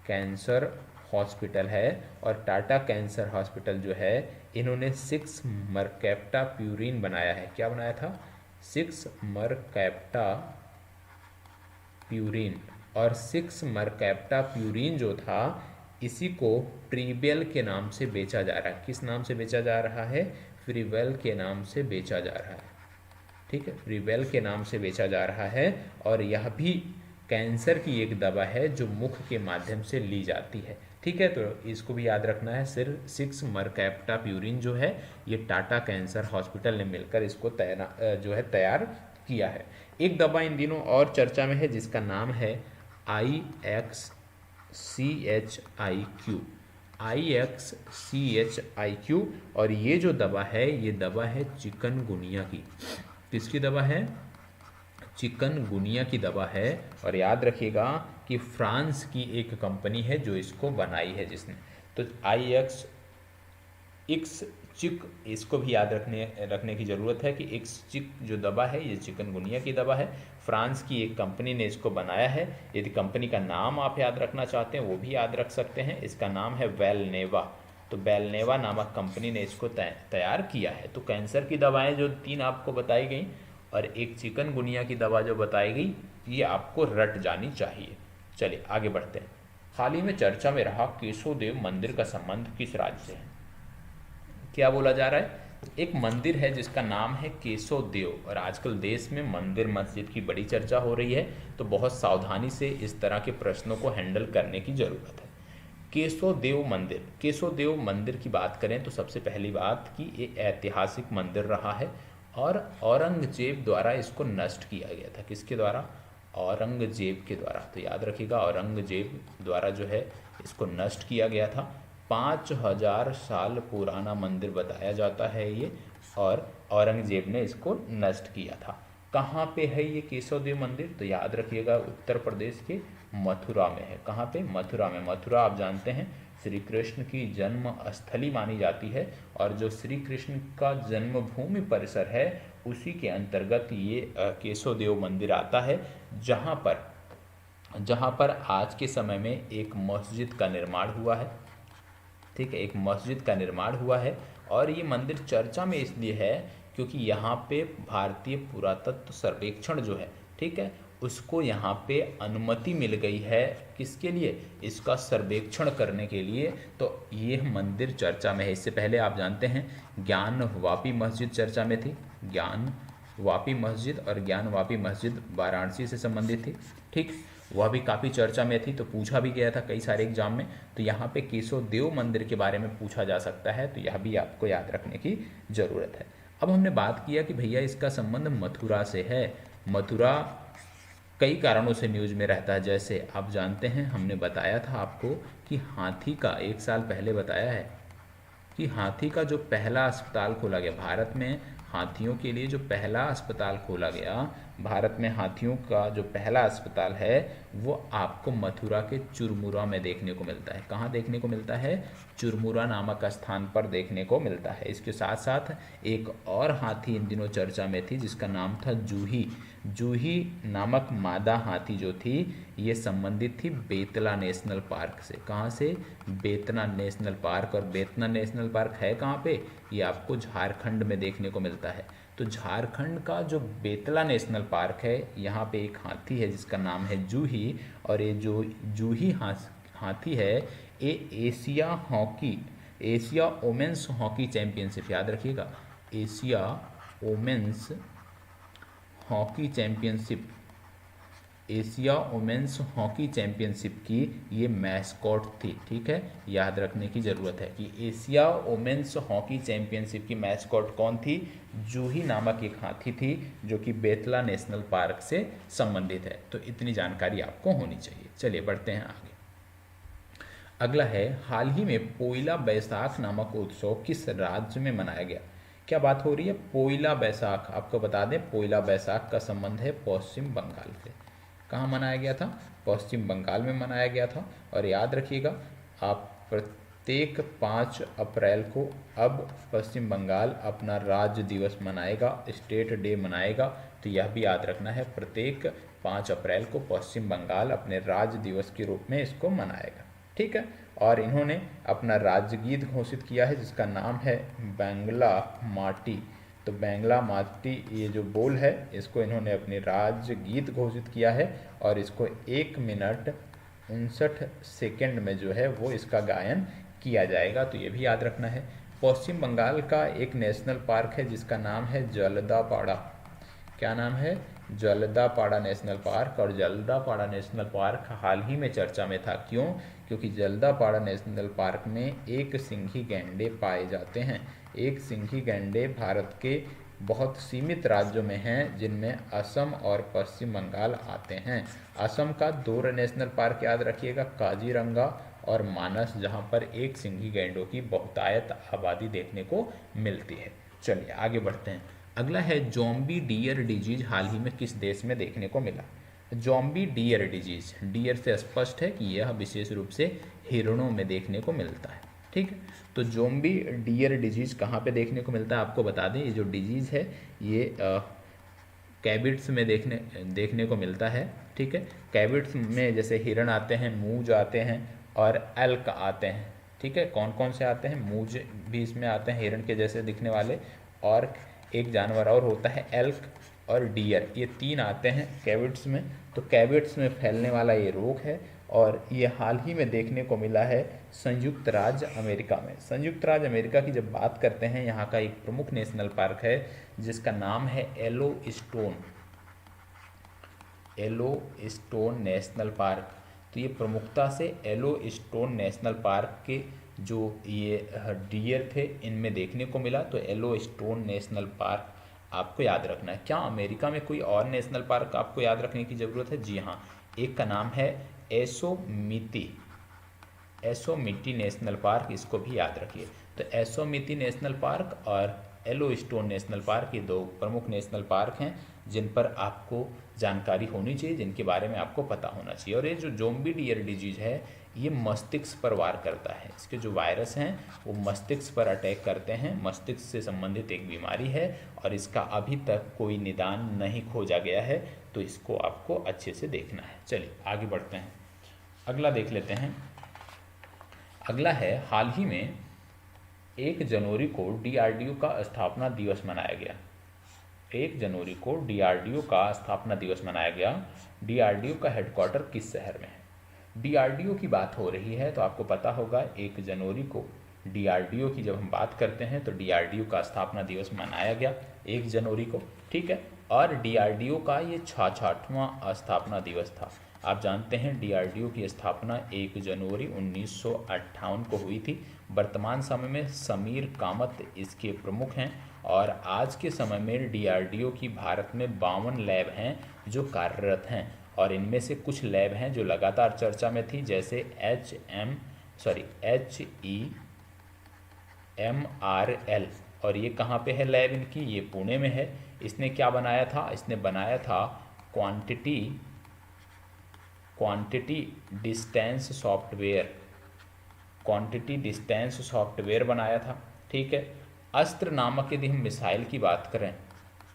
Speaker 1: कैंसर हॉस्पिटल है, और टाटा कैंसर हॉस्पिटल जो है इन्होंने 6 मरकैप्टा प्यूरिन बनाया है। क्या बनाया था? 6 मरकैप्टा प्यूरिन। और 6 मरकैप्टा प्यूरिन जो था इसी को प्रीवेल के नाम से बेचा जा रहा है। किस नाम से बेचा जा रहा है? प्रीवेल के नाम से बेचा जा रहा है। ठीक है, प्रीवेल के नाम से बेचा जा रहा है, और यह भी कैंसर की एक दवा है जो मुख के माध्यम से ली जाती है। ठीक है, तो इसको भी याद रखना है। सिर्फ 6 मरकैप्टा प्यूरिन जो है ये टाटा कैंसर हॉस्पिटल ने मिलकर इसको तैयार किया है। एक दवा इन दिनों और चर्चा में है जिसका नाम है IXCHIQ, और ये जो दवा है ये दवा है चिकनगुनिया की। किसकी दवा है? चिकनगुनिया की दवा है। और याद रखिएगा कि फ्रांस की एक कंपनी है जो इसको बनाई है जिसने। तो चिक, इसको भी याद रखने की ज़रूरत है कि चिक जो दवा है ये चिकनगुनिया की दवा है। फ्रांस की एक कंपनी ने इसको बनाया है। यदि कंपनी का नाम आप याद रखना चाहते हैं वो भी याद रख सकते हैं। इसका नाम है वेलनेवा। तो वेलनेवा नामक कंपनी ने इसको तैयार किया है। तो कैंसर की दवाएं जो 3 आपको बताई गई और एक चिकनगुनिया की दवा जो बताई गई, ये आपको रट जानी चाहिए। चलिए आगे बढ़ते हैं। हाल ही में चर्चा में रहा केशवदेव मंदिर का संबंध किस राज्य से है? क्या बोला जा रहा है? एक मंदिर है जिसका नाम है केशवदेव, और आजकल देश में मंदिर मस्जिद की बड़ी चर्चा हो रही है, तो बहुत सावधानी से इस तरह के प्रश्नों को हैंडल करने की ज़रूरत है। केशवदेव मंदिर की बात करें तो सबसे पहली बात कि ये ऐतिहासिक मंदिर रहा है, और औरंगजेब द्वारा इसको नष्ट किया गया था। किसके द्वारा? औरंगजेब के द्वारा। तो याद रखिएगा, औरंगजेब द्वारा जो है इसको नष्ट किया गया था। 5000 साल पुराना मंदिर बताया जाता है ये, और औरंगजेब ने इसको नष्ट किया था। कहाँ पे है ये केशव देव मंदिर? तो याद रखिएगा उत्तर प्रदेश के मथुरा में है। कहाँ पे? मथुरा में। मथुरा आप जानते हैं श्री कृष्ण की जन्म स्थली मानी जाती है, और जो श्री कृष्ण का जन्मभूमि परिसर है उसी के अंतर्गत ये केशव देव मंदिर आता है, जहाँ पर आज के समय में एक मस्जिद का निर्माण हुआ है। ठीक है, एक मस्जिद का निर्माण हुआ है, और ये मंदिर चर्चा में इसलिए है क्योंकि यहाँ पे भारतीय पुरातत्व सर्वेक्षण जो है, ठीक है, उसको यहाँ पे अनुमति मिल गई है। किसके लिए? इसका सर्वेक्षण करने के लिए। तो ये मंदिर चर्चा में है। इससे पहले आप जानते हैं ज्ञान वापी मस्जिद चर्चा में थी। ज्ञान वापी मस्जिद, और ज्ञान वापी मस्जिद वाराणसी से संबंधित थी। ठीक, वह भी काफ़ी चर्चा में थी, तो पूछा भी गया था कई सारे एग्जाम में। तो यहाँ पे केशव देव मंदिर के बारे में पूछा जा सकता है, तो यह भी आपको याद रखने की ज़रूरत है। अब हमने बात किया कि भैया इसका संबंध मथुरा से है। मथुरा कई कारणों से न्यूज़ में रहता है। जैसे आप जानते हैं, हमने बताया था आपको कि हाथी का, 1 साल पहले बताया है कि हाथी का जो पहला अस्पताल खोला गया भारत में, हाथियों के लिए जो पहला अस्पताल खोला गया भारत में, हाथियों का जो पहला अस्पताल है वो आपको मथुरा के चुरमुरा में देखने को मिलता है। कहाँ देखने को मिलता है? चुरमुरा नामक स्थान पर देखने को मिलता है। इसके साथ साथ एक और हाथी इन दिनों चर्चा में थी जिसका नाम था जूही। जूही नामक मादा हाथी जो थी ये संबंधित थी बेतला नेशनल पार्क से। कहाँ से? Betana national park. और बेतना नेशनल पार्क है कहाँ पे? ये आपको झारखंड में देखने को मिलता है। तो झारखंड का जो बेतला नेशनल पार्क है, यहाँ पे एक हाथी है जिसका नाम है जूही, और ये जो जूही हाथी है ये एशिया वोमेंस हॉकी चैंपियनशिप, याद रखिएगा, Asia women's hockey championship, Asia women's hockey championship की ये मैस्कॉट थी। ठीक है, याद रखने की ज़रूरत है कि एशिया वुमेन्स हॉकी चैंपियनशिप की मैस्कॉट कौन थी? जूही नामक एक हाथी थी जो कि बेतला नेशनल पार्क से संबंधित है। तो इतनी जानकारी आपको होनी चाहिए। चलिए बढ़ते हैं आगे। अगला है, हाल ही में पोइला बैसाख नामक उत्सव किस राज्य में मनाया गया? क्या बात हो रही है? पोइला बैसाख। आपको बता दें पोइला बैसाख का संबंध है पश्चिम बंगाल से। कहाँ मनाया गया था? पश्चिम बंगाल में मनाया गया था। और याद रखिएगा, आप प्रत्येक 5 अप्रैल को अब पश्चिम बंगाल अपना राज्य दिवस मनाएगा, स्टेट डे मनाएगा। तो यह भी याद रखना है, प्रत्येक 5 अप्रैल को पश्चिम बंगाल अपने राज्य दिवस के रूप में इसको मनाएगा। ठीक है, और इन्होंने अपना राज्य गीत घोषित किया है जिसका नाम है बैंगला माटी। तो बैंगला माटी ये जो बोल है इसको इन्होंने अपने राज्य गीत घोषित किया है, और इसको 1 मिनट 59 सेकेंड में जो है वो इसका गायन किया जाएगा। तो ये भी याद रखना है। पश्चिम बंगाल का एक नेशनल पार्क है जिसका नाम है जलदापाड़ा। क्या नाम है? Jaldapara national park. और जलदापाड़ा नेशनल पार्क हाल ही में चर्चा में था। क्यों? क्योंकि जलदापाड़ा नेशनल पार्क में एक सिंघी गैंडे पाए जाते हैं। एक सिंघी गैंडे भारत के बहुत सीमित राज्यों में हैं जिनमें असम और पश्चिम बंगाल आते हैं। असम का 2 नेशनल पार्क याद रखिएगा, काजीरंगा और मानस, जहां पर एक सिंघी गैंडों की बहुतायत आबादी देखने को मिलती है। चलिए आगे बढ़ते हैं। अगला है, ज़ॉम्बी डियर डिजीज हाल ही में किस देश में देखने को मिला? ज़ॉम्बी डियर डिजीज, डियर से स्पष्ट है कि यह विशेष रूप से हिरणों में देखने को मिलता है। ठीक है, तो ज़ॉम्बी डियर डिजीज कहाँ पे देखने को मिलता है आपको बता दें। ये जो डिजीज़ है ये कैबिट्स में देखने को मिलता है। ठीक है, कैबिट्स में जैसे हिरण आते हैं, मूज आते हैं और एल्क आते हैं। ठीक है, कौन कौन से आते हैं? मूज भी इसमें आते हैं हिरण के जैसे दिखने वाले, और एक जानवर और होता है एल्क और डियर, ये 3 आते हैं कैबिट्स में। तो कैबिट्स में फैलने वाला ये रोग है, और ये हाल ही में देखने को मिला है संयुक्त राज्य अमेरिका में। संयुक्त राज्य अमेरिका की जब बात करते हैं, यहाँ का एक प्रमुख नेशनल पार्क है जिसका नाम है येलोस्टोन नेशनल पार्क। तो ये प्रमुखता से येलोस्टोन नेशनल पार्क के जो ये डियर थे इनमें देखने को मिला। तो येलोस्टोन नेशनल पार्क आपको याद रखना है। क्या अमेरिका में कोई और नेशनल पार्क आपको याद रखने की ज़रूरत है? जी हाँ, एक का नाम है एसोमिती, एसोमिटी नेशनल पार्क, इसको भी याद रखिए। तो एसोमिती नेशनल पार्क और येलोस्टोन नेशनल पार्क, ये दो प्रमुख नेशनल पार्क हैं जिन पर आपको जानकारी होनी चाहिए, जिनके बारे में आपको पता होना चाहिए। और ये जो ज़ोंबी डियर डिजीज़ है, ये मस्तिष्क पर वार करता है। इसके जो वायरस हैं वो मस्तिष्क पर अटैक करते हैं, मस्तिष्क से संबंधित एक बीमारी है और इसका अभी तक कोई निदान नहीं खोजा गया है, तो इसको आपको अच्छे से देखना है। चलिए आगे बढ़ते हैं, अगला देख लेते हैं। अगला है, हाल ही में 1 जनवरी को डीआरडीओ का स्थापना दिवस मनाया गया। 1 जनवरी को डीआरडीओ का स्थापना दिवस मनाया गया। डीआरडीओ का हेडक्वार्टर किस शहर में है? डीआरडीओ की बात हो रही है तो आपको पता होगा 1 जनवरी को डीआरडीओ की जब हम बात करते हैं तो डीआरडीओ का स्थापना दिवस मनाया गया 1 जनवरी को, ठीक है। और डीआरडीओ का ये 66वां स्थापना दिवस था। आप जानते हैं डीआरडीओ की स्थापना 1 जनवरी 1958 को हुई थी। वर्तमान समय में समीर कामत इसके प्रमुख हैं और आज के समय में डीआरडीओ की भारत में 52 लैब हैं जो कार्यरत हैं और इनमें से कुछ लैब हैं जो लगातार चर्चा में थी, जैसे HEMRL। और ये कहाँ पे है लैब इनकी? ये पुणे में है। इसने क्या बनाया था? इसने बनाया था quantity distance software, quantity distance software बनाया था, ठीक है। अस्त्र नामक, यदि हम मिसाइल की बात करें,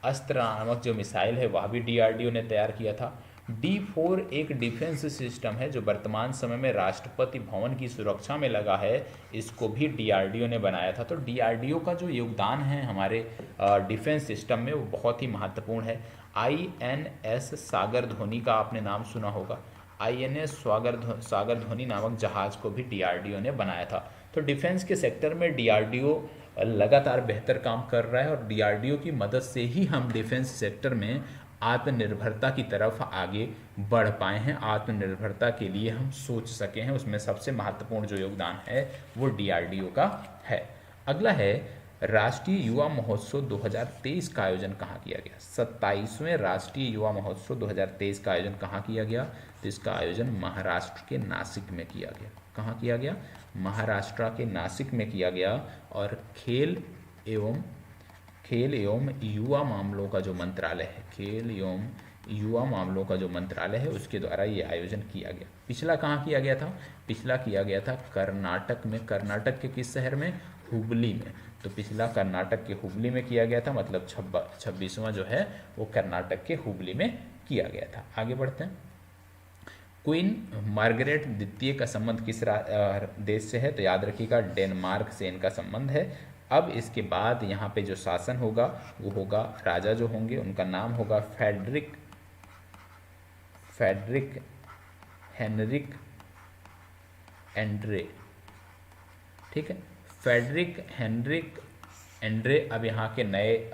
Speaker 1: अस्त्र नामक जो मिसाइल है वह भी डीआरडीओ ने तैयार किया था। D4 एक डिफेंस सिस्टम है जो वर्तमान समय में राष्ट्रपति भवन की सुरक्षा में लगा है, इसको भी डीआरडीओ ने बनाया था। तो डीआरडीओ का जो योगदान है हमारे डिफेंस सिस्टम में वो बहुत ही महत्वपूर्ण है। INS सागर धोनी का आपने नाम सुना होगा। INS सागर धोनी नामक जहाज को भी डीआरडीओ ने बनाया था। तो डिफेंस के सेक्टर में डीआरडीओ लगातार बेहतर काम कर रहा है और डीआरडीओ की मदद से ही हम डिफेंस सेक्टर में आत्मनिर्भरता की तरफ आगे बढ़ पाए हैं, आत्मनिर्भरता के लिए हम सोच सके हैं। उसमें सबसे महत्वपूर्ण जो योगदान है वो डीआरडीओ का है। अगला है, राष्ट्रीय युवा महोत्सव 2023 का आयोजन कहाँ किया गया? 27वें राष्ट्रीय युवा महोत्सव 2023 का आयोजन कहाँ किया गया? तो इसका आयोजन महाराष्ट्र के नासिक में किया गया। कहाँ किया गया? महाराष्ट्र के नासिक में किया गया। और खेल एवं युवा मामलों का जो मंत्रालय है, खेल एवं युवा मामलों का जो मंत्रालय है उसके द्वारा ये आयोजन किया गया। पिछला कहाँ किया गया था? पिछला किया गया था कर्नाटक में। कर्नाटक के किस शहर में? हुबली में। तो पिछला कर्नाटक के हुबली में किया गया था, मतलब 26वां जो है वो कर्नाटक के हुबली में किया गया था। आगे बढ़ते हैं। क्वीन मार्गरेट द्वितीय का संबंध किस देश से है? तो याद रखिएगा डेनमार्क से इनका संबंध है। अब इसके बाद यहाँ पे जो शासन होगा वो होगा, राजा जो होंगे उनका नाम होगा फेडरिक हेनरिक एंड्रे, ठीक है। फेडरिक हेनरिक एंड्रे अब यहाँ के नए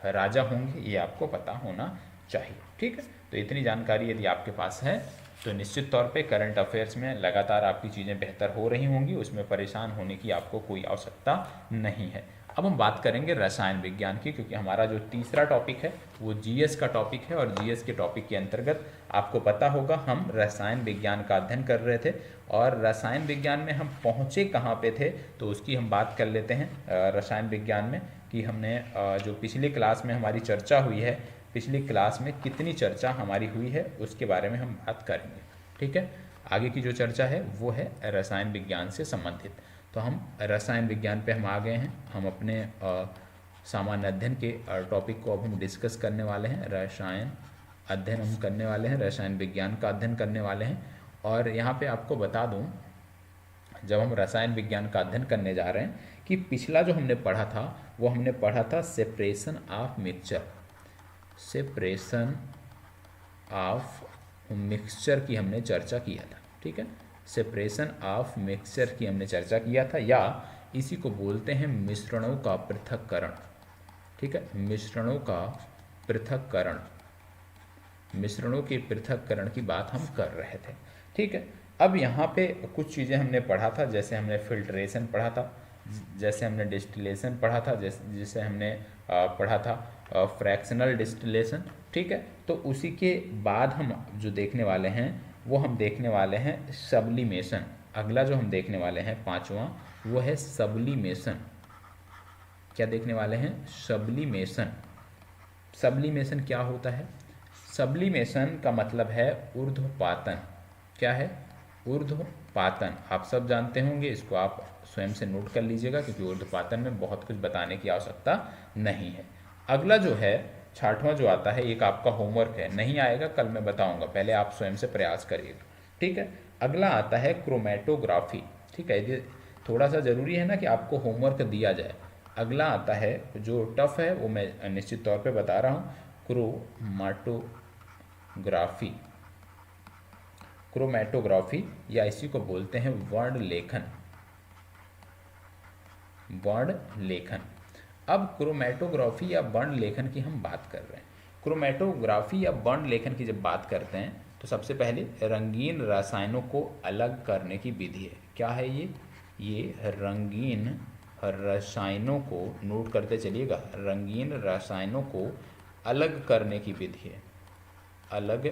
Speaker 1: राजा होंगे, ये आपको पता होना चाहिए, ठीक है। तो इतनी जानकारी यदि आपके पास है तो निश्चित तौर पे करंट अफेयर्स में लगातार आपकी चीज़ें बेहतर हो रही होंगी, उसमें परेशान होने की आपको कोई आवश्यकता नहीं है। अब हम बात करेंगे रसायन विज्ञान की, क्योंकि हमारा जो तीसरा टॉपिक है वो जीएस का टॉपिक है और जीएस के टॉपिक के अंतर्गत आपको पता होगा हम रसायन विज्ञान का अध्ययन कर रहे थे और रसायन विज्ञान में हम पहुँचे कहाँ पे थे तो उसकी हम बात कर लेते हैं। रसायन विज्ञान में कि हमने जो पिछली क्लास में हमारी चर्चा हुई है, पिछली क्लास में कितनी चर्चा हमारी हुई है उसके बारे में हम बात करेंगे, ठीक है। आगे की जो चर्चा है वो है रसायन विज्ञान से संबंधित। तो हम रसायन विज्ञान पे हम आ गए हैं, हम अपने सामान्य अध्ययन के टॉपिक को अब हम डिस्कस करने वाले हैं। रसायन अध्ययन हम करने वाले हैं, रसायन विज्ञान का अध्ययन करने वाले हैं। और यहाँ पे आपको बता दूँ, जब हम रसायन विज्ञान का अध्ययन करने जा रहे हैं कि पिछला जो हमने पढ़ा था वो हमने पढ़ा था separation of mixture, separation of mixture की हमने चर्चा किया था, ठीक है। सेपरेशन ऑफ मिक्सचर की हमने चर्चा किया था, या इसी को बोलते हैं मिश्रणों का पृथक्करण, ठीक है। मिश्रणों का पृथक्करण, मिश्रणों के पृथक्करण की बात हम कर रहे थे, ठीक है। अब यहाँ पे कुछ चीज़ें हमने पढ़ा था, जैसे हमने फिल्ट्रेशन पढ़ा था, जैसे हमने डिस्टिलेशन पढ़ा था, जैसे हमने पढ़ा था फ्रैक्शनल डिस्टिलेशन। ठीक है, तो उसी के बाद हम जो देखने वाले हैं वो हम देखने वाले हैं सब्लिमेशन। अगला जो हम देखने वाले हैं पांचवा वो है सब्लिमेशन। क्या देखने वाले हैं? सब्लिमेशन। सब्लिमेशन क्या होता है? सब्लिमेशन का मतलब है ऊर्ध्वपातन। क्या है? ऊर्ध्वपातन। आप सब जानते होंगे, इसको आप स्वयं से नोट कर लीजिएगा क्योंकि ऊर्ध्वपातन में बहुत कुछ बताने की आवश्यकता नहीं है। अगला जो है छठवां जो आता है, एक आपका होमवर्क है, नहीं आएगा कल मैं बताऊंगा, पहले आप स्वयं से प्रयास करिएगा। ठीक है, अगला आता है क्रोमेटोग्राफी। ठीक है, ये थोड़ा सा ज़रूरी है ना कि आपको होमवर्क दिया जाए। अगला आता है जो टफ है वो मैं निश्चित तौर पे बता रहा हूँ, क्रोमेटोग्राफी। क्रोमेटोग्राफी या इसी को बोलते हैं वर्ण लेखन। वर्ण लेखन। अब क्रोमेटोग्राफी या वर्ण लेखन की हम बात कर रहे हैं। क्रोमेटोग्राफी या वर्ण लेखन की जब बात करते हैं तो सबसे पहले रंगीन रसायनों को अलग करने की विधि है। क्या है ये रंगीन रसायनों को, नोट करते चलिएगा, रंगीन रसायनों को अलग करने की विधि है। अलग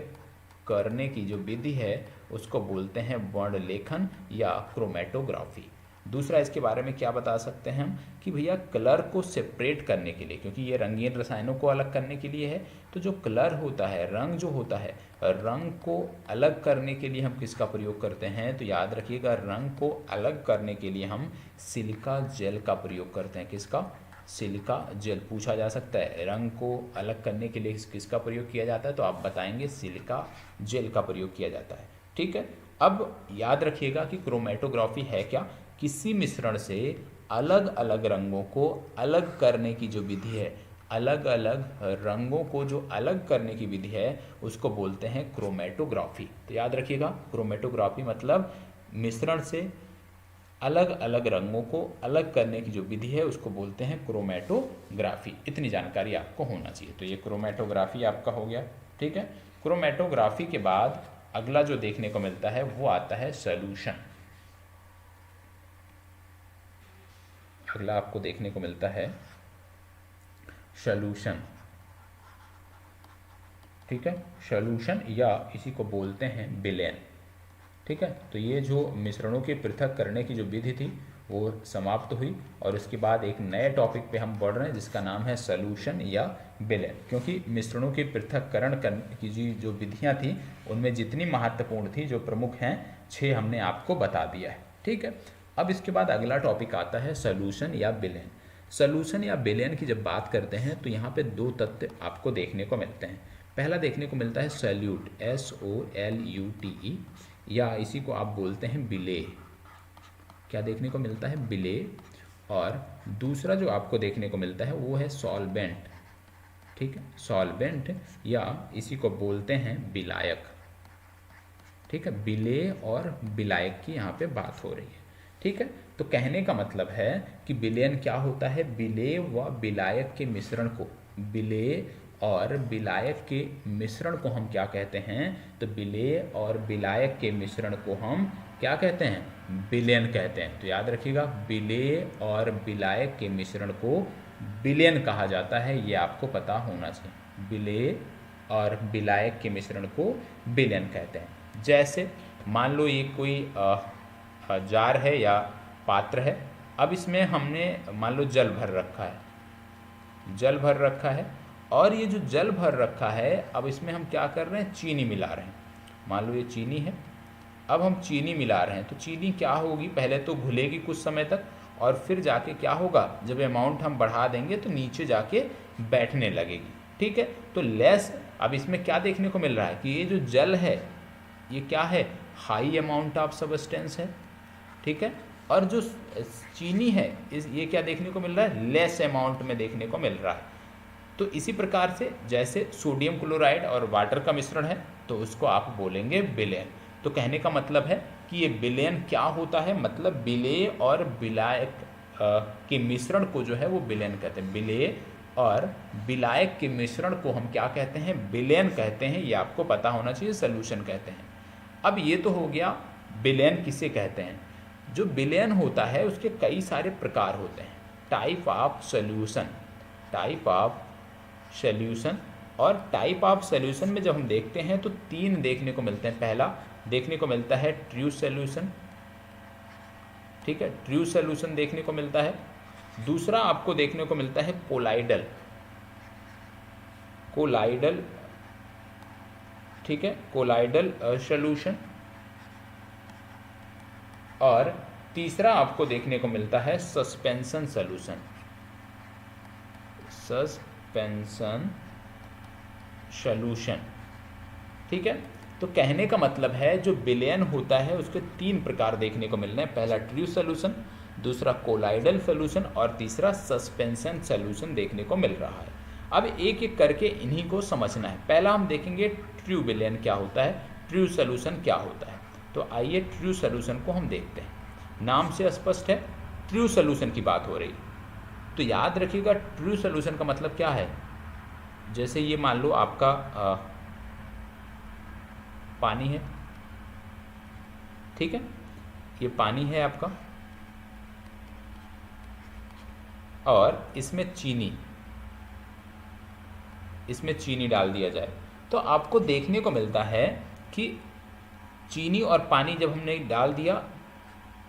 Speaker 1: करने की जो विधि है उसको बोलते हैं वर्ण लेखन या क्रोमेटोग्राफी। दूसरा इसके बारे में क्या बता सकते हैं हम कि भैया कलर को सेपरेट करने के लिए, क्योंकि ये रंगीन रसायनों को अलग करने के लिए है, तो जो कलर होता है, रंग जो होता है, रंग को अलग करने के लिए हम किसका प्रयोग करते हैं? तो याद रखिएगा, रंग को अलग करने के लिए हम सिलिका जेल का प्रयोग करते हैं। किसका? Silica gel. पूछा जा सकता है रंग को अलग करने के लिए किसका प्रयोग किया जाता है, तो आप बताएंगे सिलिका जेल का प्रयोग किया जाता है। ठीक है, अब याद रखिएगा कि क्रोमेटोग्राफी है क्या? किसी मिश्रण से अलग अलग रंगों को अलग करने की जो विधि है, अलग अलग रंगों को जो अलग करने की विधि है उसको बोलते हैं क्रोमेटोग्राफी। तो याद रखिएगा, क्रोमेटोग्राफी मतलब मिश्रण से अलग अलग रंगों को अलग करने की जो विधि है उसको बोलते हैं क्रोमेटोग्राफी। इतनी जानकारी आपको होना चाहिए। तो ये क्रोमेटोग्राफी आपका हो गया। ठीक है, क्रोमेटोग्राफी के बाद अगला जो देखने को मिलता है वो आता है सॉल्यूशन। अगला आपको देखने को मिलता है सॉल्यूशन। ठीक है, सॉल्यूशन या इसी को बोलते हैं विलयन। ठीक है, तो ये जो मिश्रणों के पृथक करने की जो विधि थी वो समाप्त हुई और उसके बाद एक नए टॉपिक पे हम बढ़ रहे हैं जिसका नाम है सॉल्यूशन या विलयन। क्योंकि मिश्रणों के पृथक्करण करने की जो विधियां थी उनमें जितनी महत्वपूर्ण थी, जो प्रमुख हैं, 6 हमने आपको बता दिया है। ठीक है, अब इसके बाद अगला टॉपिक आता है सॉल्यूशन या विलयन। सॉल्यूशन या विलयन की जब बात करते हैं तो यहाँ पे 2 तथ्य आपको देखने को मिलते हैं। पहला देखने को मिलता है सॉल्यूट, SOLUTE, या इसी को आप बोलते हैं विलेय। क्या देखने को मिलता है? विलेय। और दूसरा जो आपको देखने को मिलता है वो है सॉल्वेंट। ठीक है, सॉल्वेंट या इसी को बोलते हैं विलायक। ठीक है, विलेय और विलायक की यहाँ पे बात हो रही है। ठीक है, तो कहने का मतलब है कि विलयन क्या होता है? विलेय व विलायक के मिश्रण को, विलेय और विलायक के मिश्रण को हम क्या कहते हैं? तो विलेय और विलायक के मिश्रण को हम क्या कहते हैं? विलयन कहते हैं। तो याद रखिएगा, विलेय और विलायक के मिश्रण को विलयन कहा जाता है, ये आपको पता होना चाहिए। विलेय और विलायक के मिश्रण को विलयन कहते हैं। जैसे मान लो ये कोई जार है या पात्र है, अब इसमें हमने मान लो जल भर रखा है, जल भर रखा है, और ये जो जल भर रखा है अब इसमें हम क्या कर रहे हैं? चीनी मिला रहे हैं। मान लो ये चीनी है, अब हम चीनी मिला रहे हैं, तो चीनी क्या होगी? पहले तो घुलेगी कुछ समय तक और फिर जाके क्या होगा? जब अमाउंट हम बढ़ा देंगे तो नीचे जाके बैठने लगेगी। ठीक है, तो लेस, अब इसमें क्या देखने को मिल रहा है कि ये जो जल है ये क्या है? हाई अमाउंट ऑफ सब्सटेंस है। ठीक है, और जो चीनी है ये क्या देखने को मिल रहा है? लेस अमाउंट में देखने को मिल रहा है। तो इसी प्रकार से जैसे सोडियम क्लोराइड और वाटर का मिश्रण है तो उसको आप बोलेंगे विलयन। तो कहने का मतलब है कि ये विलयन क्या होता है? मतलब विलेय और विलायक के मिश्रण को जो है वो विलयन कहते हैं। विलेय और विलायक के मिश्रण को हम क्या कहते हैं? विलयन कहते हैं। ये आपको पता होना चाहिए, सॉल्यूशन कहते हैं। अब ये तो हो गया विलयन किसे कहते हैं। जो विलयन होता है उसके कई सारे प्रकार होते हैं। Type of solution, type of solution. और टाइप ऑफ सॉल्यूशन में जब हम देखते हैं तो 3 देखने को मिलते हैं। पहला देखने को मिलता है ट्रू सॉल्यूशन, ठीक है, ट्रू सॉल्यूशन देखने को मिलता है। दूसरा आपको देखने को मिलता है कोलाइडल, कोलाइडल, ठीक है, कोलाइडल सॉल्यूशन। और तीसरा आपको देखने को मिलता है सस्पेंशन सॉल्यूशन, सस्पेंशन सॉल्यूशन, ठीक है। तो कहने का मतलब है जो विलयन होता है उसके 3 प्रकार देखने को मिल रहे हैं। पहला ट्रू सॉल्यूशन, दूसरा कोलाइडल सॉल्यूशन और तीसरा सस्पेंशन सॉल्यूशन देखने को मिल रहा है। अब एक एक करके इन्हीं को समझना है। पहला हम देखेंगे ट्रू विलयन क्या होता है, ट्रू सॉल्यूशन क्या होता है। तो आइए ट्रू सॉल्यूशन को हम देखते हैं। नाम से स्पष्ट है ट्रू सॉल्यूशन की बात हो रही। तो याद रखिएगा ट्रू सॉल्यूशन का मतलब क्या है। जैसे ये मान लो आपका पानी है, ठीक है, ये पानी है आपका और इसमें चीनी डाल दिया जाए तो आपको देखने को मिलता है कि चीनी और पानी जब हमने डाल दिया,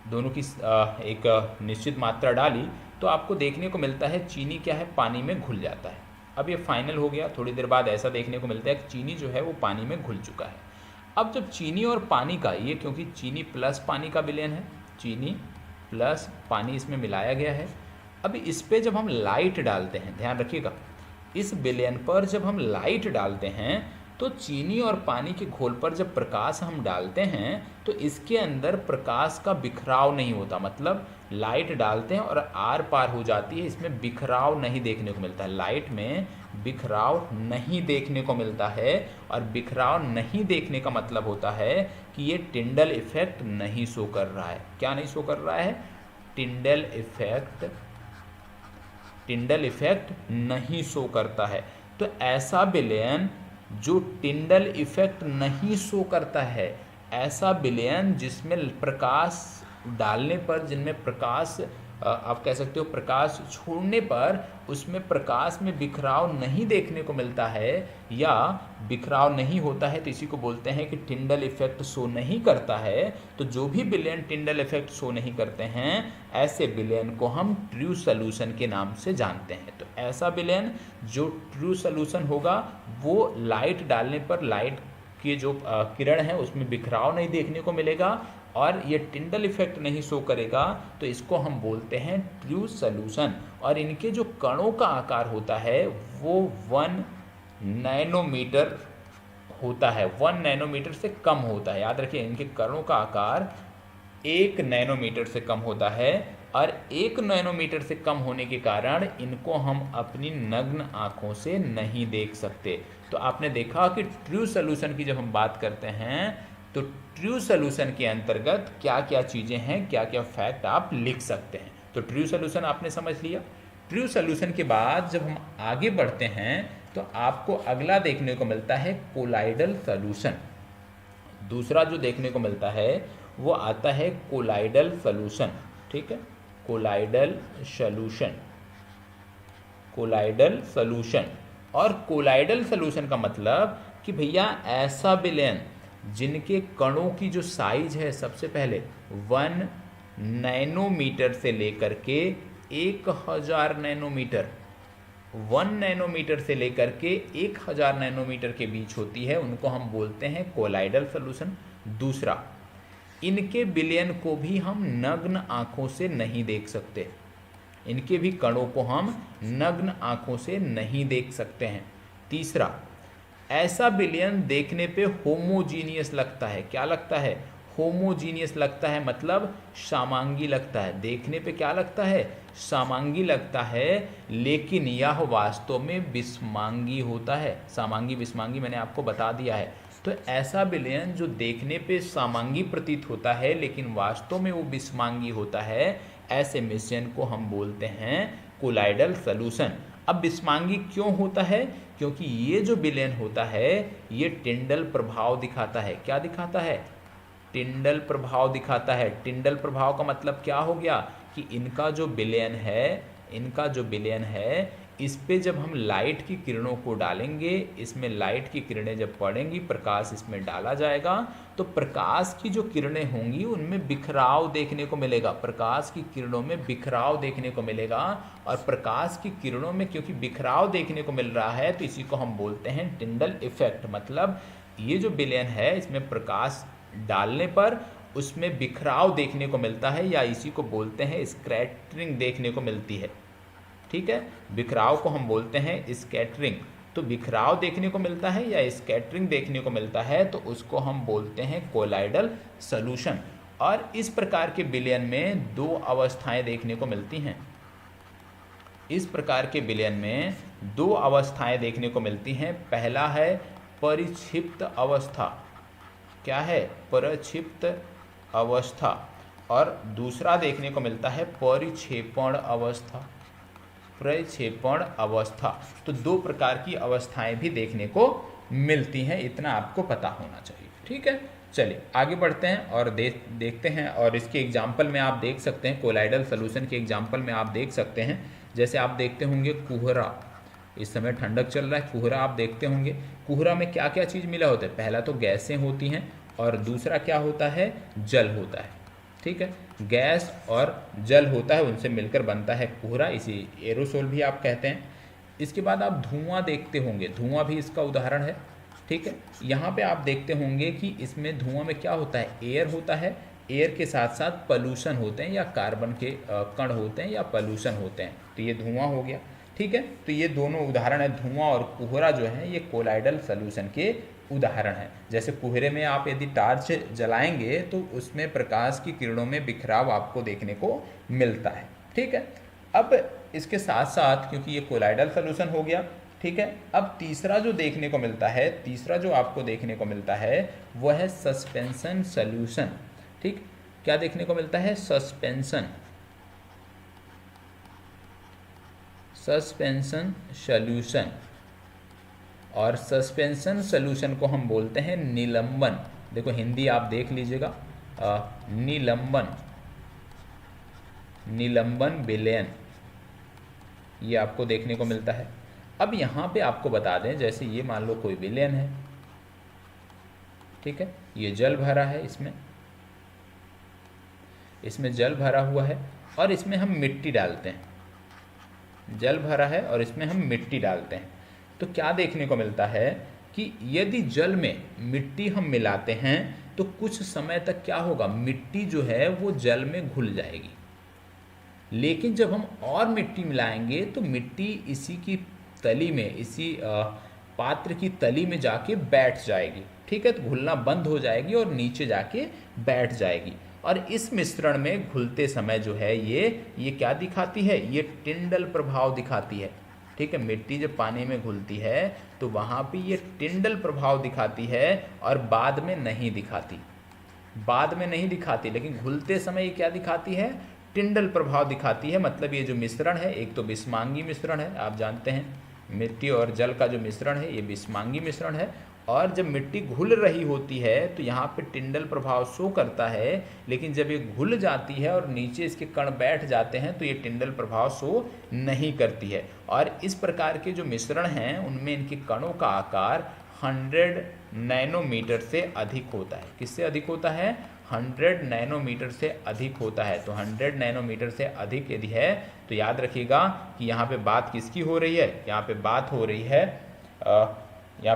Speaker 1: दोनों की एक निश्चित मात्रा डाली, तो आपको देखने को मिलता है चीनी क्या है, पानी में घुल जाता है। अब ये फाइनल हो गया। थोड़ी देर बाद ऐसा देखने को मिलता है कि चीनी जो है वो पानी में घुल चुका है। अब जब चीनी और पानी का, ये क्योंकि चीनी प्लस पानी का विलयन है, चीनी प्लस पानी इसमें मिलाया गया है। अब इस पे जब हम लाइट डालते हैं, ध्यान रखिएगा, इस विलयन पर जब हम लाइट डालते हैं तो चीनी और पानी के घोल पर जब प्रकाश हम डालते हैं तो इसके अंदर प्रकाश का बिखराव नहीं होता। मतलब लाइट डालते हैं और आर पार हो जाती है, इसमें बिखराव नहीं देखने को मिलता है। लाइट में बिखराव नहीं देखने को मिलता है। और बिखराव नहीं देखने का मतलब होता है कि ये टिंडल इफेक्ट नहीं शो कर रहा है। क्या नहीं शो कर रहा है, टिंडल इफेक्ट नहीं शो करता है। तो ऐसा विलयन जो टिंडल इफेक्ट नहीं शो करता है, ऐसा विलयन जिसमें प्रकाश डालने पर, जिनमें प्रकाश आप कह सकते हो प्रकाश छोड़ने पर उसमें प्रकाश में बिखराव नहीं देखने को मिलता है या बिखराव नहीं होता है, तो इसी को बोलते हैं कि टिंडल इफेक्ट शो नहीं करता है। तो जो भी विलयन टिंडल इफेक्ट शो नहीं करते हैं, ऐसे विलयन को हम ट्रू सॉल्यूशन के नाम से जानते हैं। तो ऐसा विलयन जो ट्रू सॉल्यूशन होगा वो लाइट डालने पर लाइट की जो किरण है उसमें बिखराव नहीं देखने को मिलेगा और ये टिंडल इफेक्ट नहीं शो करेगा, तो इसको हम बोलते हैं ट्रू सॉल्यूशन। और इनके जो कणों का आकार होता है वो 1 नैनोमीटर होता है, 1 नैनोमीटर से कम होता है। याद रखिए इनके कणों का आकार 1 नैनोमीटर से कम होता है और 1 नैनोमीटर से कम होने के कारण इनको हम अपनी नग्न आंखों से नहीं देख सकते। तो आपने देखा कि ट्रू सॉल्यूशन की जब हम बात करते हैं तो ट्रू सॉल्यूशन के अंतर्गत क्या क्या चीज़ें हैं, क्या क्या फैक्ट आप लिख सकते हैं। तो ट्रू सॉल्यूशन आपने समझ लिया। ट्रू सॉल्यूशन के बाद जब हम आगे बढ़ते हैं तो आपको अगला देखने को मिलता है कोलाइडल सॉल्यूशन। दूसरा जो देखने को मिलता है वो आता है कोलाइडल सॉल्यूशन, ठीक है, कोलाइडल सॉल्यूशन, कोलाइडल सॉल्यूशन। और कोलाइडल सॉल्यूशन का मतलब कि भैया ऐसा विलयन जिनके कणों की जो साइज है सबसे पहले 1 नैनोमीटर से लेकर के 1000 नैनोमीटर, 1 नैनोमीटर से लेकर के 1000 नैनोमीटर के बीच होती है, उनको हम बोलते हैं कोलाइडल सॉल्यूशन। दूसरा, इनके विलयन को भी हम नग्न आंखों से नहीं देख सकते, इनके भी कणों को हम नग्न आंखों से नहीं देख सकते हैं। तीसरा, ऐसा विलयन देखने पे होमोजीनियस लगता है। क्या लगता है, होमोजीनियस लगता है, मतलब समांगी लगता है। देखने पे क्या लगता है, समांगी लगता है, लेकिन यह वास्तव में विषमांगी होता है। समांगी विषमांगी मैंने आपको बता दिया है। तो ऐसा विलयन जो देखने पे समांगी प्रतीत होता है लेकिन वास्तव में वो विषमांगी होता है, ऐसे मिश्रण को हम बोलते हैं कोलाइडल सॉल्यूशन। अब विषमांगी क्यों होता है, क्योंकि ये जो विलयन होता है ये टिंडल प्रभाव दिखाता है। क्या दिखाता है, टिंडल प्रभाव दिखाता है। टिंडल प्रभाव का मतलब क्या हो गया कि इनका जो विलयन है, इनका जो विलयन है इस पे जब हम लाइट की किरणों को डालेंगे, इसमें लाइट की किरणें जब पड़ेंगी, प्रकाश इसमें डाला जाएगा, तो प्रकाश की जो किरणें होंगी उनमें बिखराव देखने को मिलेगा, प्रकाश की किरणों में बिखराव देखने को मिलेगा। और प्रकाश की किरणों में क्योंकि बिखराव देखने को मिल रहा है तो इसी को हम बोलते हैं टिंडल इफेक्ट। मतलब ये जो विलयन है इसमें प्रकाश डालने पर उसमें बिखराव देखने को मिलता है, या इसी को बोलते हैं स्कैटरिंग देखने को मिलती है। ठीक है, बिखराव को हम बोलते हैं स्कैटरिंग। तो बिखराव देखने को मिलता है या स्कैटरिंग देखने को मिलता है तो उसको हम बोलते हैं कोलाइडल सॉल्यूशन। और इस प्रकार के विलयन में दो अवस्थाएं देखने को मिलती हैं। इस प्रकार के विलयन में दो अवस्थाएं देखने को मिलती हैं। पहला है परिक्षिप्त अवस्था। क्या है? परिक्षिप्त अवस्था। और दूसरा देखने को मिलता है परिक्षेपण अवस्था। प्रक्षेपण अवस्था। तो दो प्रकार की अवस्थाएं भी देखने को मिलती हैं, इतना आपको पता होना चाहिए। ठीक है, चलिए आगे बढ़ते हैं और देखते हैं। और इसके एग्जाम्पल में आप देख सकते हैं, कोलाइडल सॉल्यूशन के एग्जाम्पल में आप देख सकते हैं, जैसे आप देखते होंगे कुहरा। इस समय ठंडक चल रहा है, कुहरा आप देखते होंगे। कुहरा में क्या क्या चीज़ मिला होता है? पहला तो गैसें होती हैं और दूसरा क्या होता है? जल होता है। ठीक है, गैस और जल होता है, उनसे मिलकर बनता है कोहरा, इसी एरोसोल भी आप कहते हैं। इसके बाद आप धुआं देखते होंगे, धुआं भी इसका उदाहरण है। ठीक है, यहाँ पे आप देखते होंगे कि इसमें धुआं में क्या होता है? एयर होता है, एयर के साथ साथ पॉल्यूशन होते हैं या कार्बन के कण होते हैं या पॉल्यूशन होते हैं, तो ये धुआं हो गया। ठीक है, तो ये दोनों उदाहरण है, धुआं और कोहरा जो है ये कोलाइडल सॉल्यूशन के उदाहरण है। जैसे कोहरे में आप यदि टार्च जलाएंगे तो उसमें प्रकाश की किरणों में बिखराव आपको देखने को मिलता है। ठीक है, अब इसके साथ साथ क्योंकि ये कोलाइडल सॉल्यूशन हो गया, ठीक है, अब तीसरा जो देखने को मिलता है, तीसरा जो आपको देखने को मिलता है वो है सस्पेंशन सॉल्यूशन। ठीक, क्या देखने को मिलता है? Suspension solution. और सस्पेंशन सॉल्यूशन को हम बोलते हैं निलंबन। देखो हिंदी आप देख लीजिएगा, निलंबन विलयन, ये आपको देखने को मिलता है। अब यहाँ पे आपको बता दें, जैसे ये मान लो कोई विलयन है, ठीक है, ये जल भरा है, इसमें जल भरा हुआ है और इसमें हम मिट्टी डालते हैं। जल भरा है और इसमें हम मिट्टी डालते हैं, तो क्या देखने को मिलता है कि यदि जल में मिट्टी हम मिलाते हैं तो कुछ समय तक क्या होगा? मिट्टी जो है वो जल में घुल जाएगी। लेकिन जब हम और मिट्टी मिलाएंगे तो मिट्टी इसी की तली में, इसी पात्र की तली में जाके बैठ जाएगी। ठीक है, तो घुलना बंद हो जाएगी और नीचे जाके बैठ जाएगी। और इस मिश्रण में घुलते समय जो है ये क्या दिखाती है? ये टिंडल प्रभाव दिखाती है। ठीक है, मिट्टी जब पानी में घुलती है तो वहाँ पे ये टिंडल प्रभाव दिखाती है और बाद में नहीं दिखाती, लेकिन घुलते समय ये क्या दिखाती है? टिंडल प्रभाव दिखाती है। मतलब ये जो मिश्रण है, एक तो बिस्मांगी मिश्रण है, आप जानते हैं मिट्टी और जल का जो मिश्रण है ये बिस्मांगी मिश्रण है। और जब मिट्टी घुल रही होती है तो यहाँ पे टिंडल प्रभाव शो करता है, लेकिन जब ये घुल जाती है और नीचे इसके कण बैठ जाते हैं तो ये टिंडल प्रभाव शो नहीं करती है। और इस प्रकार के जो मिश्रण हैं उनमें इनके कणों का आकार 100 नैनोमीटर से अधिक होता है। किससे अधिक होता है? 100 नैनोमीटर से अधिक होता है। तो 100 नैनोमीटर से अधिक यदि है तो याद रखिएगा कि यहाँ पे बात किसकी हो रही है? यहाँ पे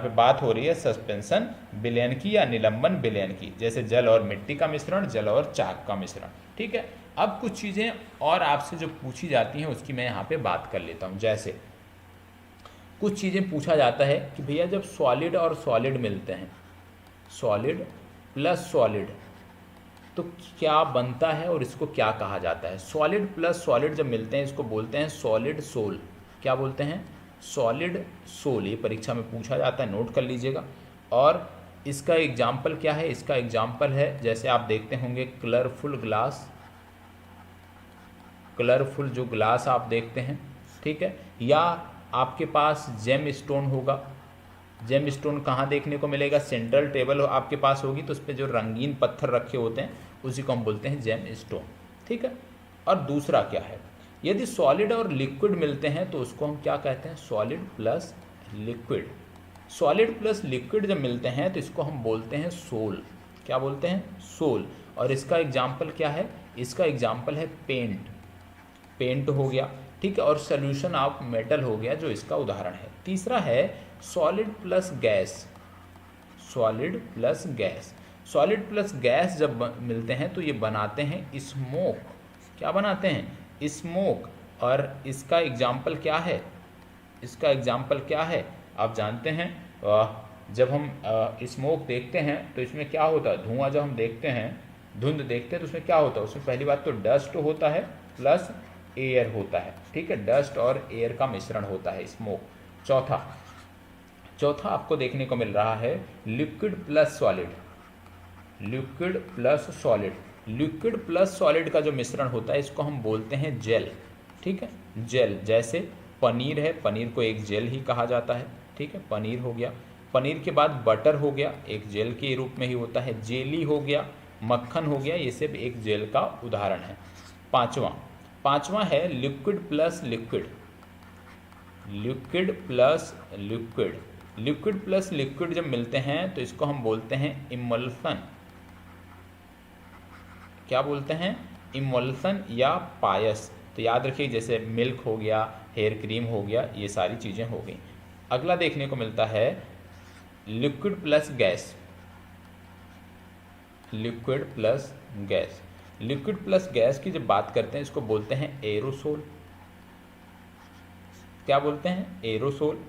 Speaker 1: बात हो रही है सस्पेंशन विलयन की या निलंबन विलयन की, जैसे जल और मिट्टी का मिश्रण, जल और चाक का मिश्रण। ठीक है, अब कुछ चीज़ें और आपसे जो पूछी जाती हैं उसकी मैं यहाँ पे बात कर लेता हूँ। जैसे कुछ चीज़ें पूछा जाता है कि भैया जब सॉलिड और सॉलिड मिलते हैं, सॉलिड प्लस सॉलिड, तो क्या बनता है और इसको क्या कहा जाता है? सॉलिड प्लस सॉलिड जब मिलते हैं इसको बोलते हैं सॉलिड सोल। क्या बोलते हैं? Solid sol. ये परीक्षा में पूछा जाता है, नोट कर लीजिएगा। और इसका एग्जाम्पल क्या है? इसका एग्जाम्पल है, जैसे आप देखते होंगे कलरफुल ग्लास, कलरफुल जो ग्लास आप देखते हैं, ठीक है, या आपके पास जेम स्टोन होगा। जेम स्टोन कहाँ देखने को मिलेगा? सेंट्रल टेबल आपके पास होगी तो उस पर जो रंगीन पत्थर रखे होते हैं उसी को हम बोलते हैं जेम स्टोन। ठीक है, और दूसरा क्या है? यदि सॉलिड और लिक्विड मिलते हैं तो उसको हम क्या कहते हैं, solid plus liquid. Solid plus liquid जब मिलते हैं तो इसको हम बोलते हैं सोल। क्या बोलते हैं, सोल। और इसका एग्जाम्पल क्या है, इसका एग्जाम्पल है पेंट। पेंट हो गया, ठीक है, और सोल्यूशन ऑफ मेटल हो गया जो इसका उदाहरण है। तीसरा है solid plus gas. Solid plus gas, solid plus gas जब मिलते हैं तो ये बनाते हैं स्मोक। क्या बनाते हैं, स्मोक। और इसका एग्जाम्पल क्या है, इसका एग्जाम्पल क्या है, आप जानते हैं जब हम स्मोक देखते हैं तो इसमें क्या होता है, धुआं जब हम देखते हैं, धुंध देखते हैं तो उसमें क्या होता है, उसमें पहली बात तो डस्ट होता है प्लस एयर होता है, ठीक है, डस्ट और एयर का मिश्रण होता है स्मोक। चौथा आपको देखने को मिल रहा है liquid plus solid. Liquid plus solid, liquid plus solid का जो मिश्रण होता है इसको हम बोलते हैं जेल, ठीक है, जेल। जैसे पनीर है, पनीर को एक जेल ही कहा जाता है, ठीक है, पनीर हो गया। पनीर के बाद बटर हो गया, एक जेल के रूप में ही होता है। जेली हो गया, मक्खन हो गया, ये सब एक जेल का उदाहरण है। पांचवा है liquid plus liquid. Liquid plus liquid, liquid plus liquid जब मिलते हैं तो इसको हम बोलते हैं इमल्सन। क्या बोलते हैं, इमल्सन या पायस। तो याद रखिए, जैसे मिल्क हो गया, हेयर क्रीम हो गया, ये सारी चीज़ें हो गई। अगला देखने को मिलता है liquid plus gas. Liquid plus gas, liquid plus gas की जब बात करते हैं इसको बोलते हैं एरोसोल। क्या बोलते हैं, एरोसोल।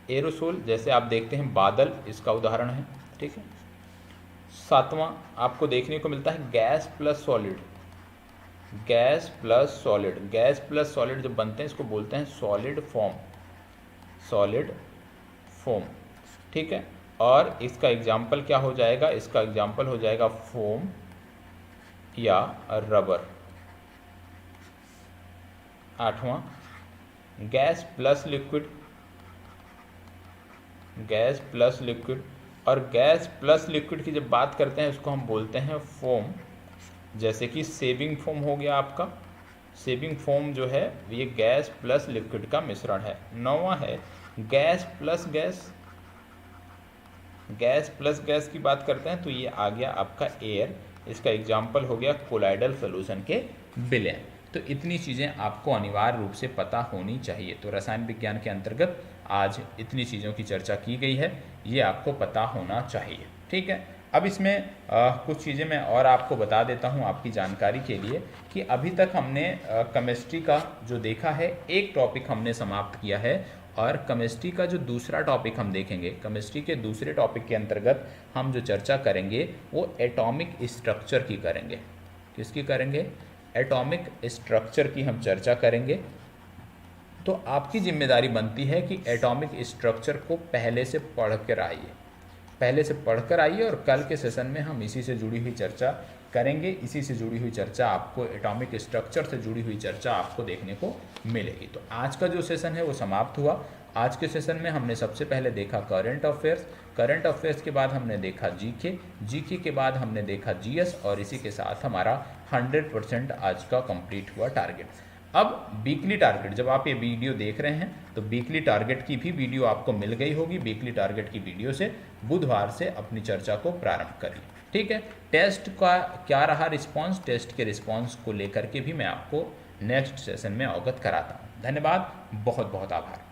Speaker 1: एरोसोल जैसे आप देखते हैं बादल, इसका उदाहरण है, ठीक है। सातवां आपको देखने को मिलता है gas plus solid. Gas plus solid, gas plus solid जब बनते हैं इसको बोलते हैं सॉलिड फॉर्म। सॉलिड फॉर्म, ठीक है। और इसका एग्जाम्पल क्या हो जाएगा, इसका एग्जाम्पल हो जाएगा फोम या रबर। आठवां gas plus liquid. Gas plus liquid, और गैस प्लस लिक्विड की जब बात करते हैं उसको हम बोलते हैं फोम। जैसे कि सेविंग फोम हो गया आपका, सेविंग फोम जो है ये गैस प्लस लिक्विड का मिश्रण है। नौवां है gas plus gas. Gas plus gas की बात करते हैं तो ये आ गया आपका एयर। इसका एग्जाम्पल हो गया कोलाइडल सोल्यूशन के विलय। तो इतनी चीज़ें आपको अनिवार्य रूप से पता होनी चाहिए। तो रसायन विज्ञान के अंतर्गत आज इतनी चीज़ों की चर्चा की गई है, ये आपको पता होना चाहिए, ठीक है। अब इसमें कुछ चीज़ें मैं और आपको बता देता हूँ आपकी जानकारी के लिए कि अभी तक हमने केमिस्ट्री का जो देखा है, एक टॉपिक हमने समाप्त किया है, और केमिस्ट्री का जो दूसरा टॉपिक हम देखेंगे, केमिस्ट्री के दूसरे टॉपिक के अंतर्गत हम जो चर्चा करेंगे वो एटॉमिक स्ट्रक्चर की करेंगे। किसकी करेंगे, एटॉमिक स्ट्रक्चर की हम चर्चा करेंगे। तो आपकी जिम्मेदारी बनती है कि एटॉमिक स्ट्रक्चर को पहले से पढ़ कर आइए, पहले से पढ़कर आइए, और कल के सेशन में हम इसी से जुड़ी हुई चर्चा करेंगे। इसी से जुड़ी हुई चर्चा आपको, एटॉमिक स्ट्रक्चर से जुड़ी हुई चर्चा आपको देखने को मिलेगी। तो आज का जो सेशन है वो समाप्त हुआ। आज के सेशन में हमने सबसे पहले देखा करंट अफेयर्स, करंट अफेयर्स के बाद हमने देखा जीके, जीके के बाद हमने देखा जीएस, और इसी के साथ हमारा 100% आज का कंप्लीट हुआ टारगेट। अब वीकली टारगेट, जब आप ये वीडियो देख रहे हैं तो वीकली टारगेट की भी वीडियो आपको मिल गई होगी। वीकली टारगेट की वीडियो से बुधवार से अपनी चर्चा को प्रारंभ करिए, ठीक है। टेस्ट का क्या रहा रिस्पांस, टेस्ट के रिस्पांस को लेकर के भी मैं आपको नेक्स्ट सेशन में अवगत कराता हूँ। धन्यवाद, बहुत बहुत आभार।